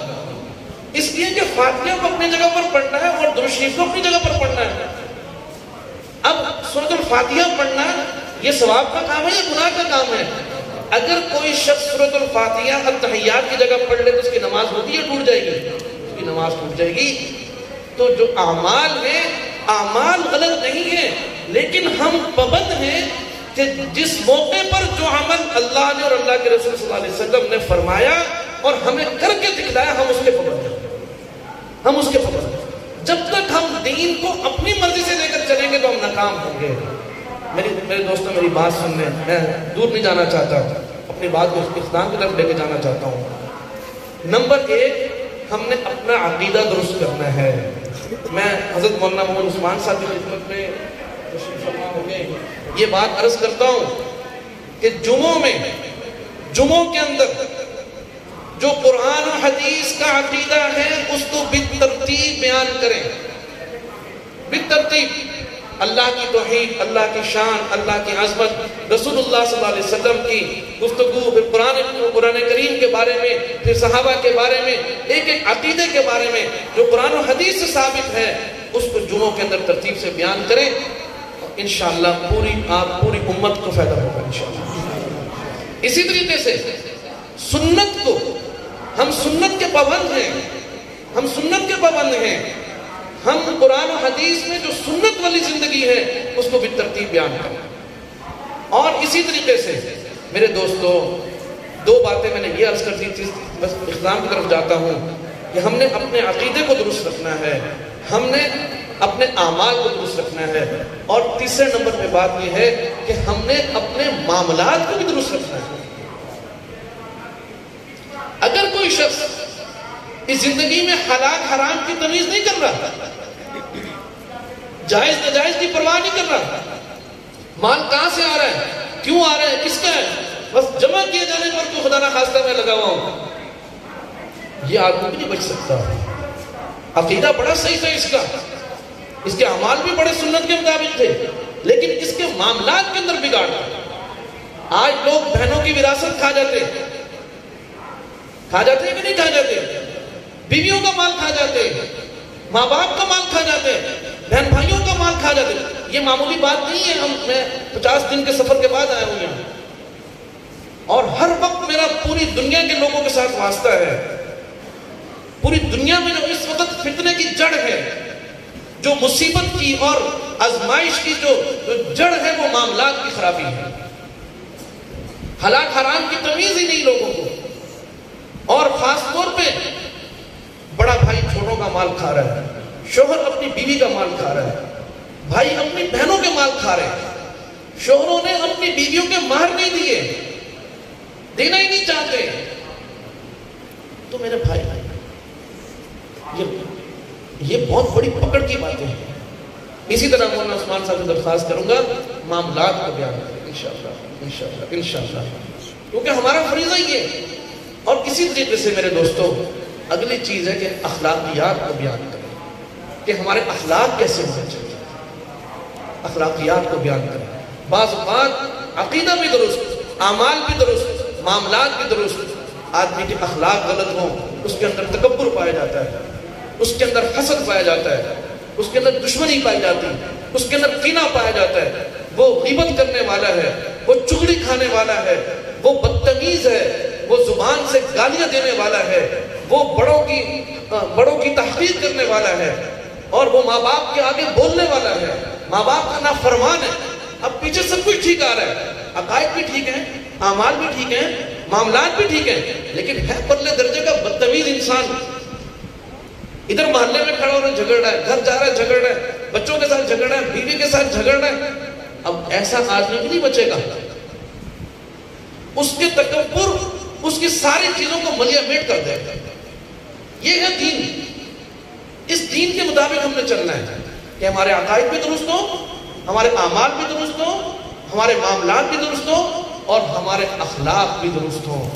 A: اس لیے کہ فاتحہ کو اپنی جگہ پر پڑھنا ہے اور درود شریف کو اپنی جگہ پر پڑھنا ہے. اب سورۃ الفاتحہ پڑھنا یہ ثواب کا کام ہے یا گناہ کا کام ہے؟ اگر کوئی شخص سورۃ الفاتحہ التحیات کی جگہ پڑھ لے تو اس کی نماز ہوگی یا ٹوٹ جائے گی؟ اس کی نماز ٹوٹ جائے گی. تو جو اعمال ہیں، اعمال غلط نہیں ہیں، لیکن ہم پابند ہیں کہ جس موقع پر جو عمل اللہ نے اور اللہ کے رسول صلی اللہ علیہ وسلم نے فرمایا اور ہمیں کر کے دکھلایا، ہم اس کے پابند ہیں، ہم اس کے پابند ہیں. جب تک ہم دین کو اپنی مرضی سے لے کر چلیں گے تو ہم ناکام ہوں گے. میرے دوستوں میری بات سن لیں، میں دور نہیں جانا چاہتا، اپنی بات کو اختتام کی طرف لے کے جانا چاہتا ہوں. نمبر 1، ہم نے اپنا عقیدہ درست کرنا ہے. میں حضرت مولانا محمد عثمان صاحب کی خدمت میں تشریف فرما ہو گئے یہ بات عرض کرتا ہوں کہ جمعوں کے اندر جو قرآن و حدیث کا عقیدہ ہے اس کو بالترتیب بیان کریں، بالترتیب. اللہ کی توحید، اللہ کی شان، اللہ کی عظمت، رسول اللہ صلی اللہ علیہ وسلم کی گفتگو، پھر قرآن کریم کے بارے میں، پھر صحابہ کے بارے میں، ایک ایک عقیدے کے بارے میں جو قرآن و حدیث سے ثابت ہے اس کو جمعوں کے اندر ترتیب سے بیان کریں. انشاءاللہ پوری امت کو فائدہ ہوگا انشاءاللہ. اسی طریقے سے سنت کو، ہم سنت کے پابند ہیں، ہم سنت کے پابند ہیں. ہم قرآن و حدیث میں جو سنت والی زندگی ہے اس کو بالترتیب بیان کریں. اور اسی طریقے سے میرے دوستو 2 باتیں میں نے یہ عرض کر دی تھی، بس اختتام کی طرف جاتا ہوں کہ ہم نے اپنے عقیدے کو درست رکھنا ہے، ہم نے اپنے اعمال کو درست رکھنا ہے، اور تیسرے نمبر پہ بات یہ ہے کہ ہم نے اپنے معاملات کو بھی درست رکھنا ہے. اگر کوئی شخص اس زندگی میں حلال حرام کی تمیز نہیں کر رہا، جائز ناجائز کی پرواہ نہیں کر رہا، مال کہاں سے آ رہا ہے، کیوں آ رہا ہے، کس کا ہے، بس جمع کیے جانے پر تو خدا نہ خواستہ میں لگا ہوا ہوں، یہ آدمی بھی نہیں بچ سکتا. عقیدہ بڑا صحیح تھا اس کا، اس کے اعمال بھی بڑے سنت کے مطابق تھے، لیکن اس کے معاملات کے اندر بگاڑ تھا. آج لوگ بہنوں کی وراثت کھا جاتے ہیں کہ نہیں کھا جاتے؟ بیویوں کا مال کھا جاتے ہیں، ماں باپ کا مال کھا جاتے ہیں، بہن بھائیوں کا مال کھا جاتے ہیں. یہ معمولی بات نہیں ہے. میں 50 دن کے سفر کے بعد آیا ہوں یہاں، اور ہر وقت میرا پوری دنیا کے لوگوں کے ساتھ واسطہ ہے. پوری دنیا میں جو اس وقت فتنے کی جڑ ہے، جو مصیبت کی اور آزمائش کی جو جڑ ہے، وہ معاملات کی خرابی ہے. حلال حرام کی تمیز ہی نہیں لوگوں کو، اور خاص طور پہ بڑا بھائی چھوٹوں کا مال کھا رہا ہے، شوہر اپنی بیوی کا مال کھا رہا ہے، بھائی اپنی بہنوں کے مال کھا رہے ہیں. شوہروں نے اپنی بیویوں کے مہر نہیں دیے، دینا ہی نہیں چاہتے. تو میرے بھائی یہ بہت بڑی پکڑ کی باتیں ہیں. اسی طرح مولانا عثمان صاحب سے درخواست کروں گا معاملات کو بیان کریں انشاءاللہ، کیونکہ ہمارا فریضہ ہی ہے. اور اسی طریقے سے میرے دوستو اگلی چیز ہے کہ اخلاقیات کو بیان کریں، کہ ہمارے اخلاق کیسے ہونے چاہیے. اخلاقیات کو بیان کریں. بعض اوقات عقیدہ بھی درست، اعمال بھی درست، معاملات بھی درست، آدمی کے اخلاق غلط ہوں، اس کے اندر تکبر پایا جاتا ہے، اس کے اندر حسد پایا جاتا ہے، اس کے اندر دشمنی پائی جاتی ہے، اس کے اندر کینہ پایا جاتا ہے. وہ غیبت کرنے والا ہے، وہ چغلی کھانے والا ہے، وہ بدتمیز ہے، وہ زبان سے گالیاں دینے والا ہے، وہ بڑوں کی تحقیر کرنے والا ہے، اور وہ ماں باپ کے آگے بولنے والا ہے، ماں باپ کا نافرمان ہے. اب پیچھے سب کچھ ٹھیک آ رہا ہے، عقائد بھی ٹھیک ہیں، اعمال بھی ٹھیک ہیں، معاملات بھی ٹھیک ہیں، لیکن ہے پرلے درجے کا بدتمیز انسان. ادھر محلے میں کھڑا ہو رہا ہے جھگڑ رہا ہے، گھر جا رہا ہے جھگڑ رہا ہے، بچوں کے ساتھ جھگڑ رہا ہے، بیوی کے ساتھ جھگڑ رہا ہے. اب ایسا آدمی بھی نہیں بچے گا. اس کے تکبر اس کی ساری چیزوں کو ملیا میٹ کر دے گا. یہ ہے دین. اس دین کے مطابق ہم نے چلنا ہے کہ ہمارے عقائد بھی درست ہو، ہمارے اعمال بھی درست ہو، ہمارے معاملات بھی درست ہو، اور ہمارے اخلاق بھی درست ہوں.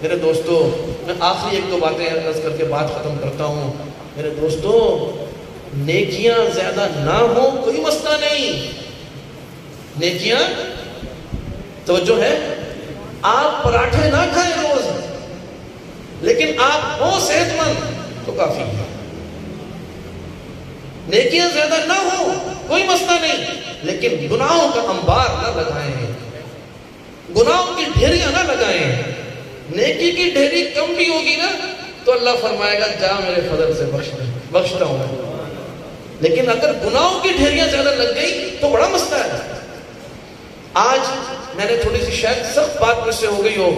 A: میرے دوستو میں آخری ایک دو باتیں عرض کر کے بات ختم کرتا ہوں. میرے دوستو نیکیاں زیادہ نہ ہوں کوئی مسئلہ نہیں. نیکیاں توجہ ہے، آپ پراٹھے نہ کھائیں روز، لیکن آپ ہو صحت مند تو کافی ہے. نیکیاں زیادہ نہ ہوں کوئی مسئلہ نہیں، لیکن گناہوں کا انبار نہ لگائیں، گناہوں کی ڈھیریاں نہ لگائیں. نیکی کی ڈھیری کم بھی ہوگی نا تو اللہ فرمائے گا جا میرے فضل سے بخشتا ہوں. لیکن اگر گناہوں کی ڈھیریاں زیادہ لگ گئی تو بڑا مسئلہ ہے. آج میں نے تھوڑی سی شاید سخت بات مجھ سے ہو گئی ہو،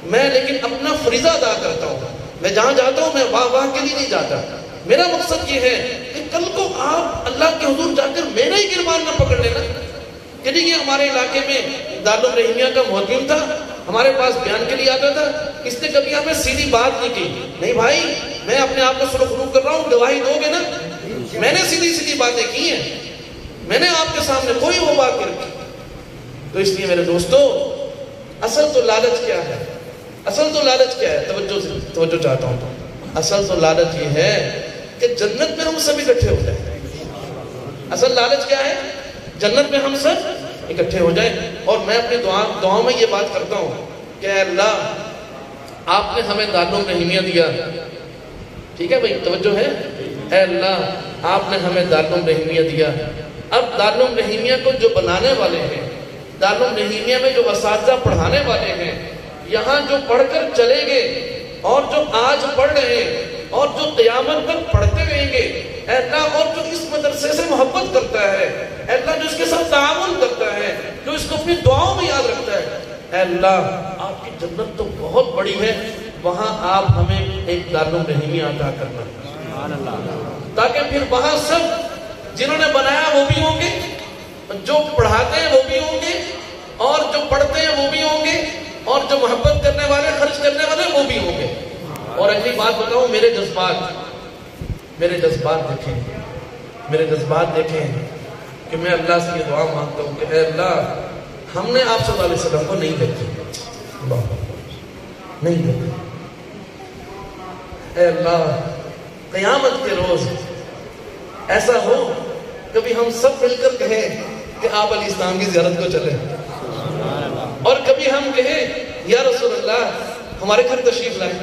A: میں لیکن اپنا فریضہ ادا کرتا ہوں. میں جہاں جاتا ہوں میں واہ واہ کے لیے نہیں جاتا. میرا مقصد یہ ہے کہ کل کو آپ اللہ کے حضور جا کر میرا ہی گربان نہ پکڑ لینا کہ یہ ہمارے علاقے میں دارالرحیمیہ کا مہتم تھا، ہمارے پاس بیان کے لیے آتا تھا، اس نے کبھی ہمیں سیدھی بات نہیں کی. نہیں بھائی، میں اپنے آپ کو سرخرو کر رہا ہوں، گواہی دو گے نا؟ میں نے سیدھی باتیں کی ہیں، میں نے آپ کے سامنے کوئی وہ بات نہیں رکھی. تو اس لیے میرے دوستو اصل تو لالچ کیا ہے؟ اصل تو لالچ کیا ہے؟ توجہ چاہتا ہوں. اصل تو لالچ یہ ہے کہ جنت میں ہم سب اکٹھے ہو جائیں. اصل لالچ کیا ہے؟ جنت میں ہم سب اکٹھے ہو جائیں. اور میں اپنی دعاؤں میں یہ بات کرتا ہوں کہ اے اللہ آپ نے ہمیں دارالرحیمیہ دیا، ٹھیک ہے بھائی توجہ ہے، اے اللہ آپ نے ہمیں دارالرحیمیہ دیا. اب دارالرحیمیہ کو جو بنانے والے ہیں، دارالرحیمیہ میں جو اساتذہ پڑھانے والے ہیں، یہاں جو پڑھ کر چلے گئے اور جو آج پڑھ رہے ہیں اور جو قیامت تک پڑھتے رہیں گے، اے اللہ اور جو اس مدرسے سے محبت کرتا ہے، اے اللہ جو اس کے ساتھ تعاون کرتا ہے، جو اس کو اپنی دعاؤں میں یاد رکھتا ہے، اے اللہ آپ کی جنت تو بہت بڑی ہے، وہاں آپ ہمیں ایک دارالرحیمیہ عطا کرنا، تاکہ پھر وہاں سب جنہوں نے بنایا وہ بھی ہوں گے، جو پڑھاتے ہیں وہ بھی ہوں گے، اور جو پڑھتے ہیں وہ بھی ہوں گے، اور جو محبت کرنے والے خرچ کرنے والے وہ بھی ہوں گے. اور اگلی بات بتاؤں، میرے جذبات دیکھیں کہ میں اللہ سے یہ دعا مانگتا ہوں کہ اے اللہ ہم نے آپ صلی اللہ علیہ وسلم کو نہیں دیکھا، نہیں دیکھا، اے اللہ قیامت کے روز ایسا ہو کبھی ہم سب مل کر کہیں کہ آپ علیہ السلام کی زیارت کو چلیں، اور کبھی ہم کہیں یا رسول اللہ ہمارے گھر تشریف لائیں،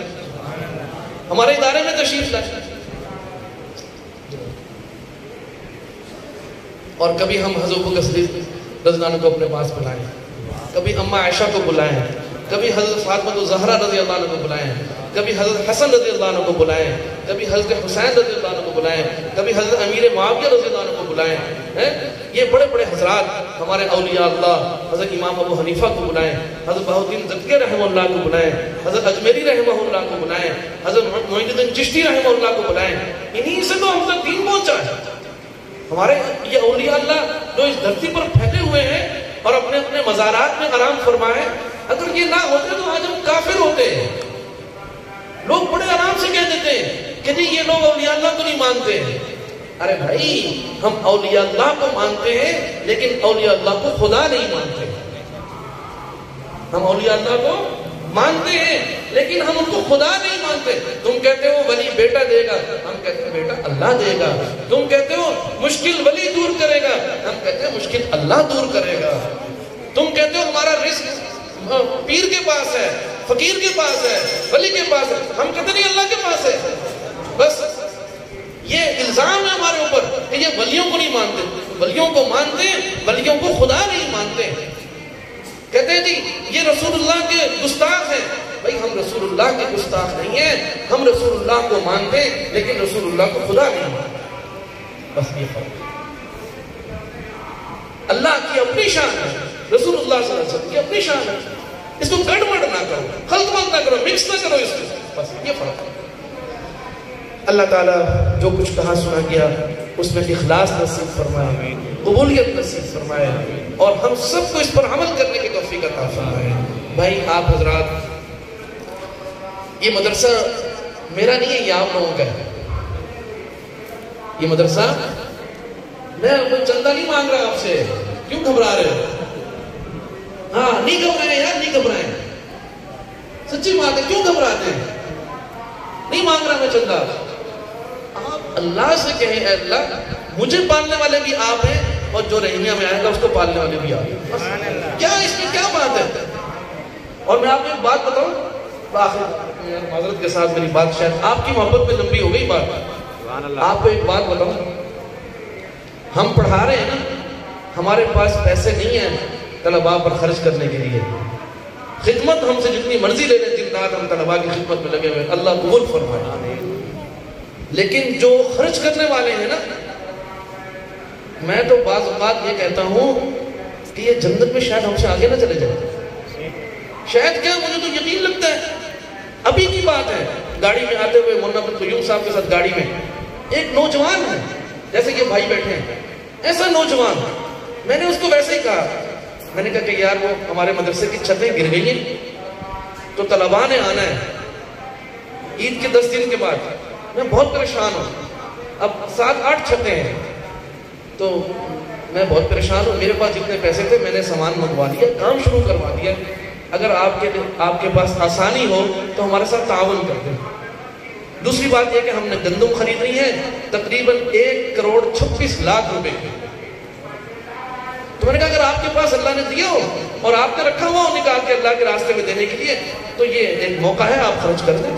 A: ہمارے ادارے میں تشریف لائیں، اور کبھی ہم حضرت ابو بکر صدیق رضی اللہ عنہ کو اپنے پاس بلائیں، کبھی اماں عائشہ کو بلائیں، کبھی حضرت فاطمہ الزہرا رضی اللہ عنہ کو بلائیں، کبھی حضرت حسن رضی اللہ عنہ کو بلائیں، کبھی حضرت حسین رضی اللہ عنہ کو بلائیں، کبھی حضرت امیر معاویہ رضی اللہ عنہ کو بلائیں. یہ بڑے بڑے حضرات ہمارے اولیاء اللہ، حضرت امام ابو حنیفہ کو بلائیں، حضرت بہاؤالدین زدگی رحمہ اللہ کو بلائیں، حضرت اجمیری رحمہ اللہ کو بلائیں، حضرت معین الدین چشتی رحمہ اللہ کو بلائیں. انہی سے تو ہم تک دین پہنچا ہے. ہمارے یہ اولیاء اللہ جو اس دھرتی پر پھیلے ہوئے ہیں اور اپنے اپنے مزارات میں آرام فرمائے، اگر یہ نہ ہوتے تو آج ہم کافر ہوتے ہیں. لوگ بڑے آرام سے کہہ دیتے ہیں کہ نہیں یہ لوگ اولیاء اللہ کو نہیں مانتے. ارے بھائی ہم اولیاء اللہ کو مانتے ہیں لیکن اولیاء اللہ کو خدا نہیں مانتے. ہم اولیاء اللہ کو مانتے ہیں لیکن ہم ان کو خدا نہیں مانتے. تم کہتے ہو ولی بیٹا دے گا، ہم کہتے ہیں بیٹا اللہ دے گا. تم کہتے ہو مشکل ولی دور کرے گا، ہم کہتے ہیں مشکل اللہ دور کرے گا. تم کہتے ہو ہمارا رزق پیر کے پاس ہے، فقیر کے پاس ہے، ولی کے پاس ہے، ہم کہتے نہیں اللہ کے پاس ہے. بس یہ الزام ہے ہمارے اوپر کہ یہ ولیوں کو نہیں مانتے. ولیوں کو مانتے ہیں، ولیوں کو خدا نہیں مانتے. کہتے ہیں جی یہ رسول اللہ کے گستاخ ہیں. بھائی ہم رسول اللہ کے گستاخ نہیں ہیں، ہم رسول اللہ کو مانتے ہیں لیکن رسول اللہ کو خدا نہیں مانتے. بس یہ فرق. اللہ کی اپنی شان ہے، رسول اللہ صلی اللہ علیہ وسلم کی اپنی شان ہے. اس کو گڑبڑ نہ کرو، خلط ملط نہ کرو، مکس نہ کرو اس کو. بس یہ فرق ہے. اللہ تعالیٰ جو کچھ کہا سنا گیا اس میں اخلاص نصیب فرمائے، قبولیت نصیب فرمائے، اور ہم سب کو اس پر عمل کرنے کی توفیق عطا فرمائے. بھائی آپ حضرات، یہ مدرسہ میرا نہیں ہے، یہ آپ لوگوں کا ہے. یہ مدرسہ میں کوئی چندہ نہیں مانگ رہا آپ سے. کیوں گھبرا رہے ہو؟ ہاں نہیں گھبرائیں یار، نہیں گھبرائیں. سچی بات ہے، کیوں گھبراتے ہیں؟ نہیں مانگ رہا میں چندہ. آپ اللہ سے کہیں اے اللہ مجھے پالنے والے بھی آپ ہیں اور جو رحیمیہ میں آئے گا اس کو پالنے والے بھی آپ ہیں. کیا اس میں کیا بات ہے؟ اور میں آپ کو ایک بات بتاؤں، معذرت کے ساتھ میری بات شاید آپ کی محبت میں لمبی ہو گئی بات. آپ کو ایک بات بتاؤں، ہم پڑھا رہے ہیں نا، ہمارے پاس پیسے نہیں ہیں طلباء پر خرچ کرنے کے لیے. خدمت ہم سے جتنی مرضی لے لیں، دن رات ہم طلباء کی خدمت میں لگے ہوئے، اللہ قبول فرمائے. لیکن جو خرچ کرنے والے ہیں نا، میں تو بعض اوقات یہ کہتا ہوں کہ یہ جنت میں شاید ہم سے آگے نہ چلے جائیں. شاید کیا، مجھے تو یقین لگتا ہے. ابھی کی بات ہے، گاڑی میں آتے ہوئے مولانا عبد القیوم صاحب کے ساتھ گاڑی میں ایک نوجوان ہے، جیسے کہ بھائی بیٹھے ہیں، ایسا نوجوان. میں نے اس کو ویسے ہی کہا، میں نے کہا کہ یار وہ ہمارے مدرسے کی چھتیں گر گئی ہیں تو طلباء نے آنا ہے عید کے 10 دن کے بعد. میں بہت پریشان ہوں، اب 7-8 چھتیں ہیں تو میں بہت پریشان ہوں. میرے پاس جتنے پیسے تھے میں نے سامان منگوا لیا، کام شروع کروا دیا. اگر آپ کے پاس آسانی ہو تو ہمارے ساتھ تعاون کر دیں. دوسری بات یہ کہ ہم نے گندم خریدنی ہے تقریباً 1,26,00,000 روپے کی. تو میں نے کہا اگر آپ کے پاس اللہ نے دیا ہو اور آپ نے رکھا ہوا ہو نکال کے اللہ کے راستے میں دینے کے لیے تو یہ ایک موقع ہے، آپ خرچ کر دیں.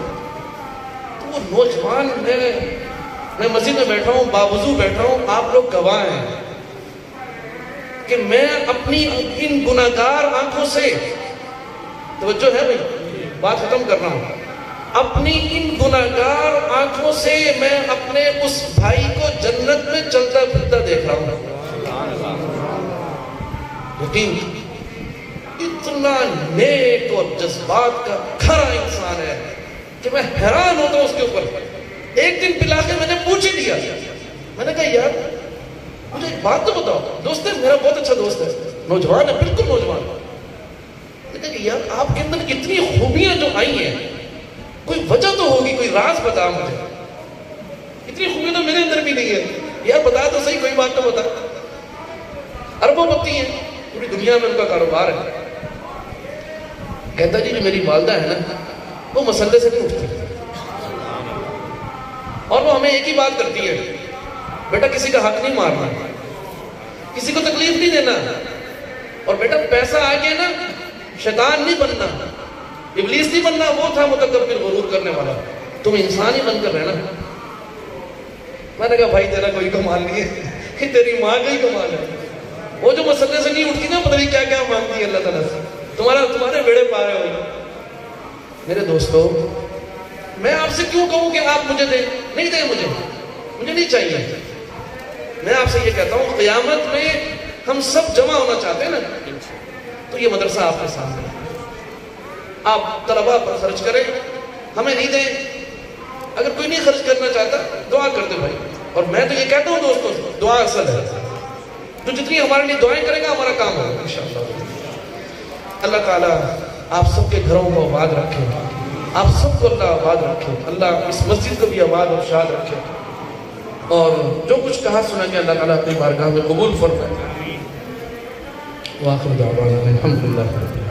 A: تو وہ نوجوان، میں مسجد میں بیٹھا ہوں، باوضو بیٹھا ہوں، آپ لوگ گواہ ہیں کہ میں اپنی ان گناہگار آنکھوں سے، توجہ ہے بھائی بات ختم کر رہا ہوں، اپنی ان گناہگار آنکھوں سے میں اپنے اس بھائی کو جنت میں چلتا پھرتا دیکھ رہا ہوں. یقین اتنا نیک اور جذبات کا کھرا انسان ہے کہ میں حیران ہوتا ہوں اس کے اوپر. ایک دن پلا کے میں نے پوچھ ہی لیا، میں نے کہا یار مجھے ایک بات تو بتاؤ. دوست ہے میرا، بہت اچھا دوست ہے، نوجوان ہے، بالکل نوجوان. میں نے کہا یار آپ کے اندر اتنی خوبیاں جو آئی ہیں، کوئی وجہ تو ہوگی، کوئی راز بتا مجھے. اتنی خوبیاں تو میرے اندر بھی نہیں ہے. یار بتا تو صحیح، کوئی بات تو بتا. اربوں پتی ہیں، پوری دنیا میں ان کا کاروبار ہے. کہتا جی جو میری والدہ ہے نا وہ مسئلے سے نہیں اٹھتی. اور وہ ہمیں ایک ہی بات کرتی ہے، بیٹا کسی کا حق نہیں مارنا، کسی کو تکلیف نہیں دینا، اور بیٹا پیسہ آ گیا نا شیطان نہیں بننا، ابلیس نہیں بننا، وہ تھا متکبر غرور کرنے والا، تم انسان ہی بن کر رہنا۔ میں نے کہا بھائی تیرا کوئی کمال نہیں ہے، کہ تیری ماں کا ہی کمال ہے، وہ جو مسئلے سے نہیں اٹھتی نا پتہ نہیں کیا کیا مانگتی ہے اللہ تعالیٰ سے، تمہارے بیڑے پارے ہوئے۔ میرے دوستو، میں آپ سے کیوں کہوں کہ آپ مجھے دیں؟ نہیں دیں، مجھے نہیں چاہیے۔ میں آپ سے یہ کہتا ہوں قیامت میں ہم سب جمع ہونا چاہتے ہیں نا، تو یہ مدرسہ آپ کے سامنے ہے، آپ طلباء پر خرچ کریں، ہمیں نہیں دیں۔ اگر کوئی نہیں خرچ کرنا چاہتا دعا کر دے بھائی، اور میں تو یہ کہتا ہوں دوستوں دعا اصل ہے، تو جتنی ہمارے لیے دعائیں کرے گا ہمارا کام ہوگا انشاءاللہ۔ اللہ تعالیٰ آپ سب کے گھروں کو آباد رکھے، آپ سب کو اللہ آباد رکھے، اللہ اس مسجد کو بھی آباد اور شاد رکھے، اور جو کچھ کہا سنا کہ اللہ تعالیٰ اپنی بارگاہ میں قبول فرمائے۔ وآخر دعوانا الحمدللہ۔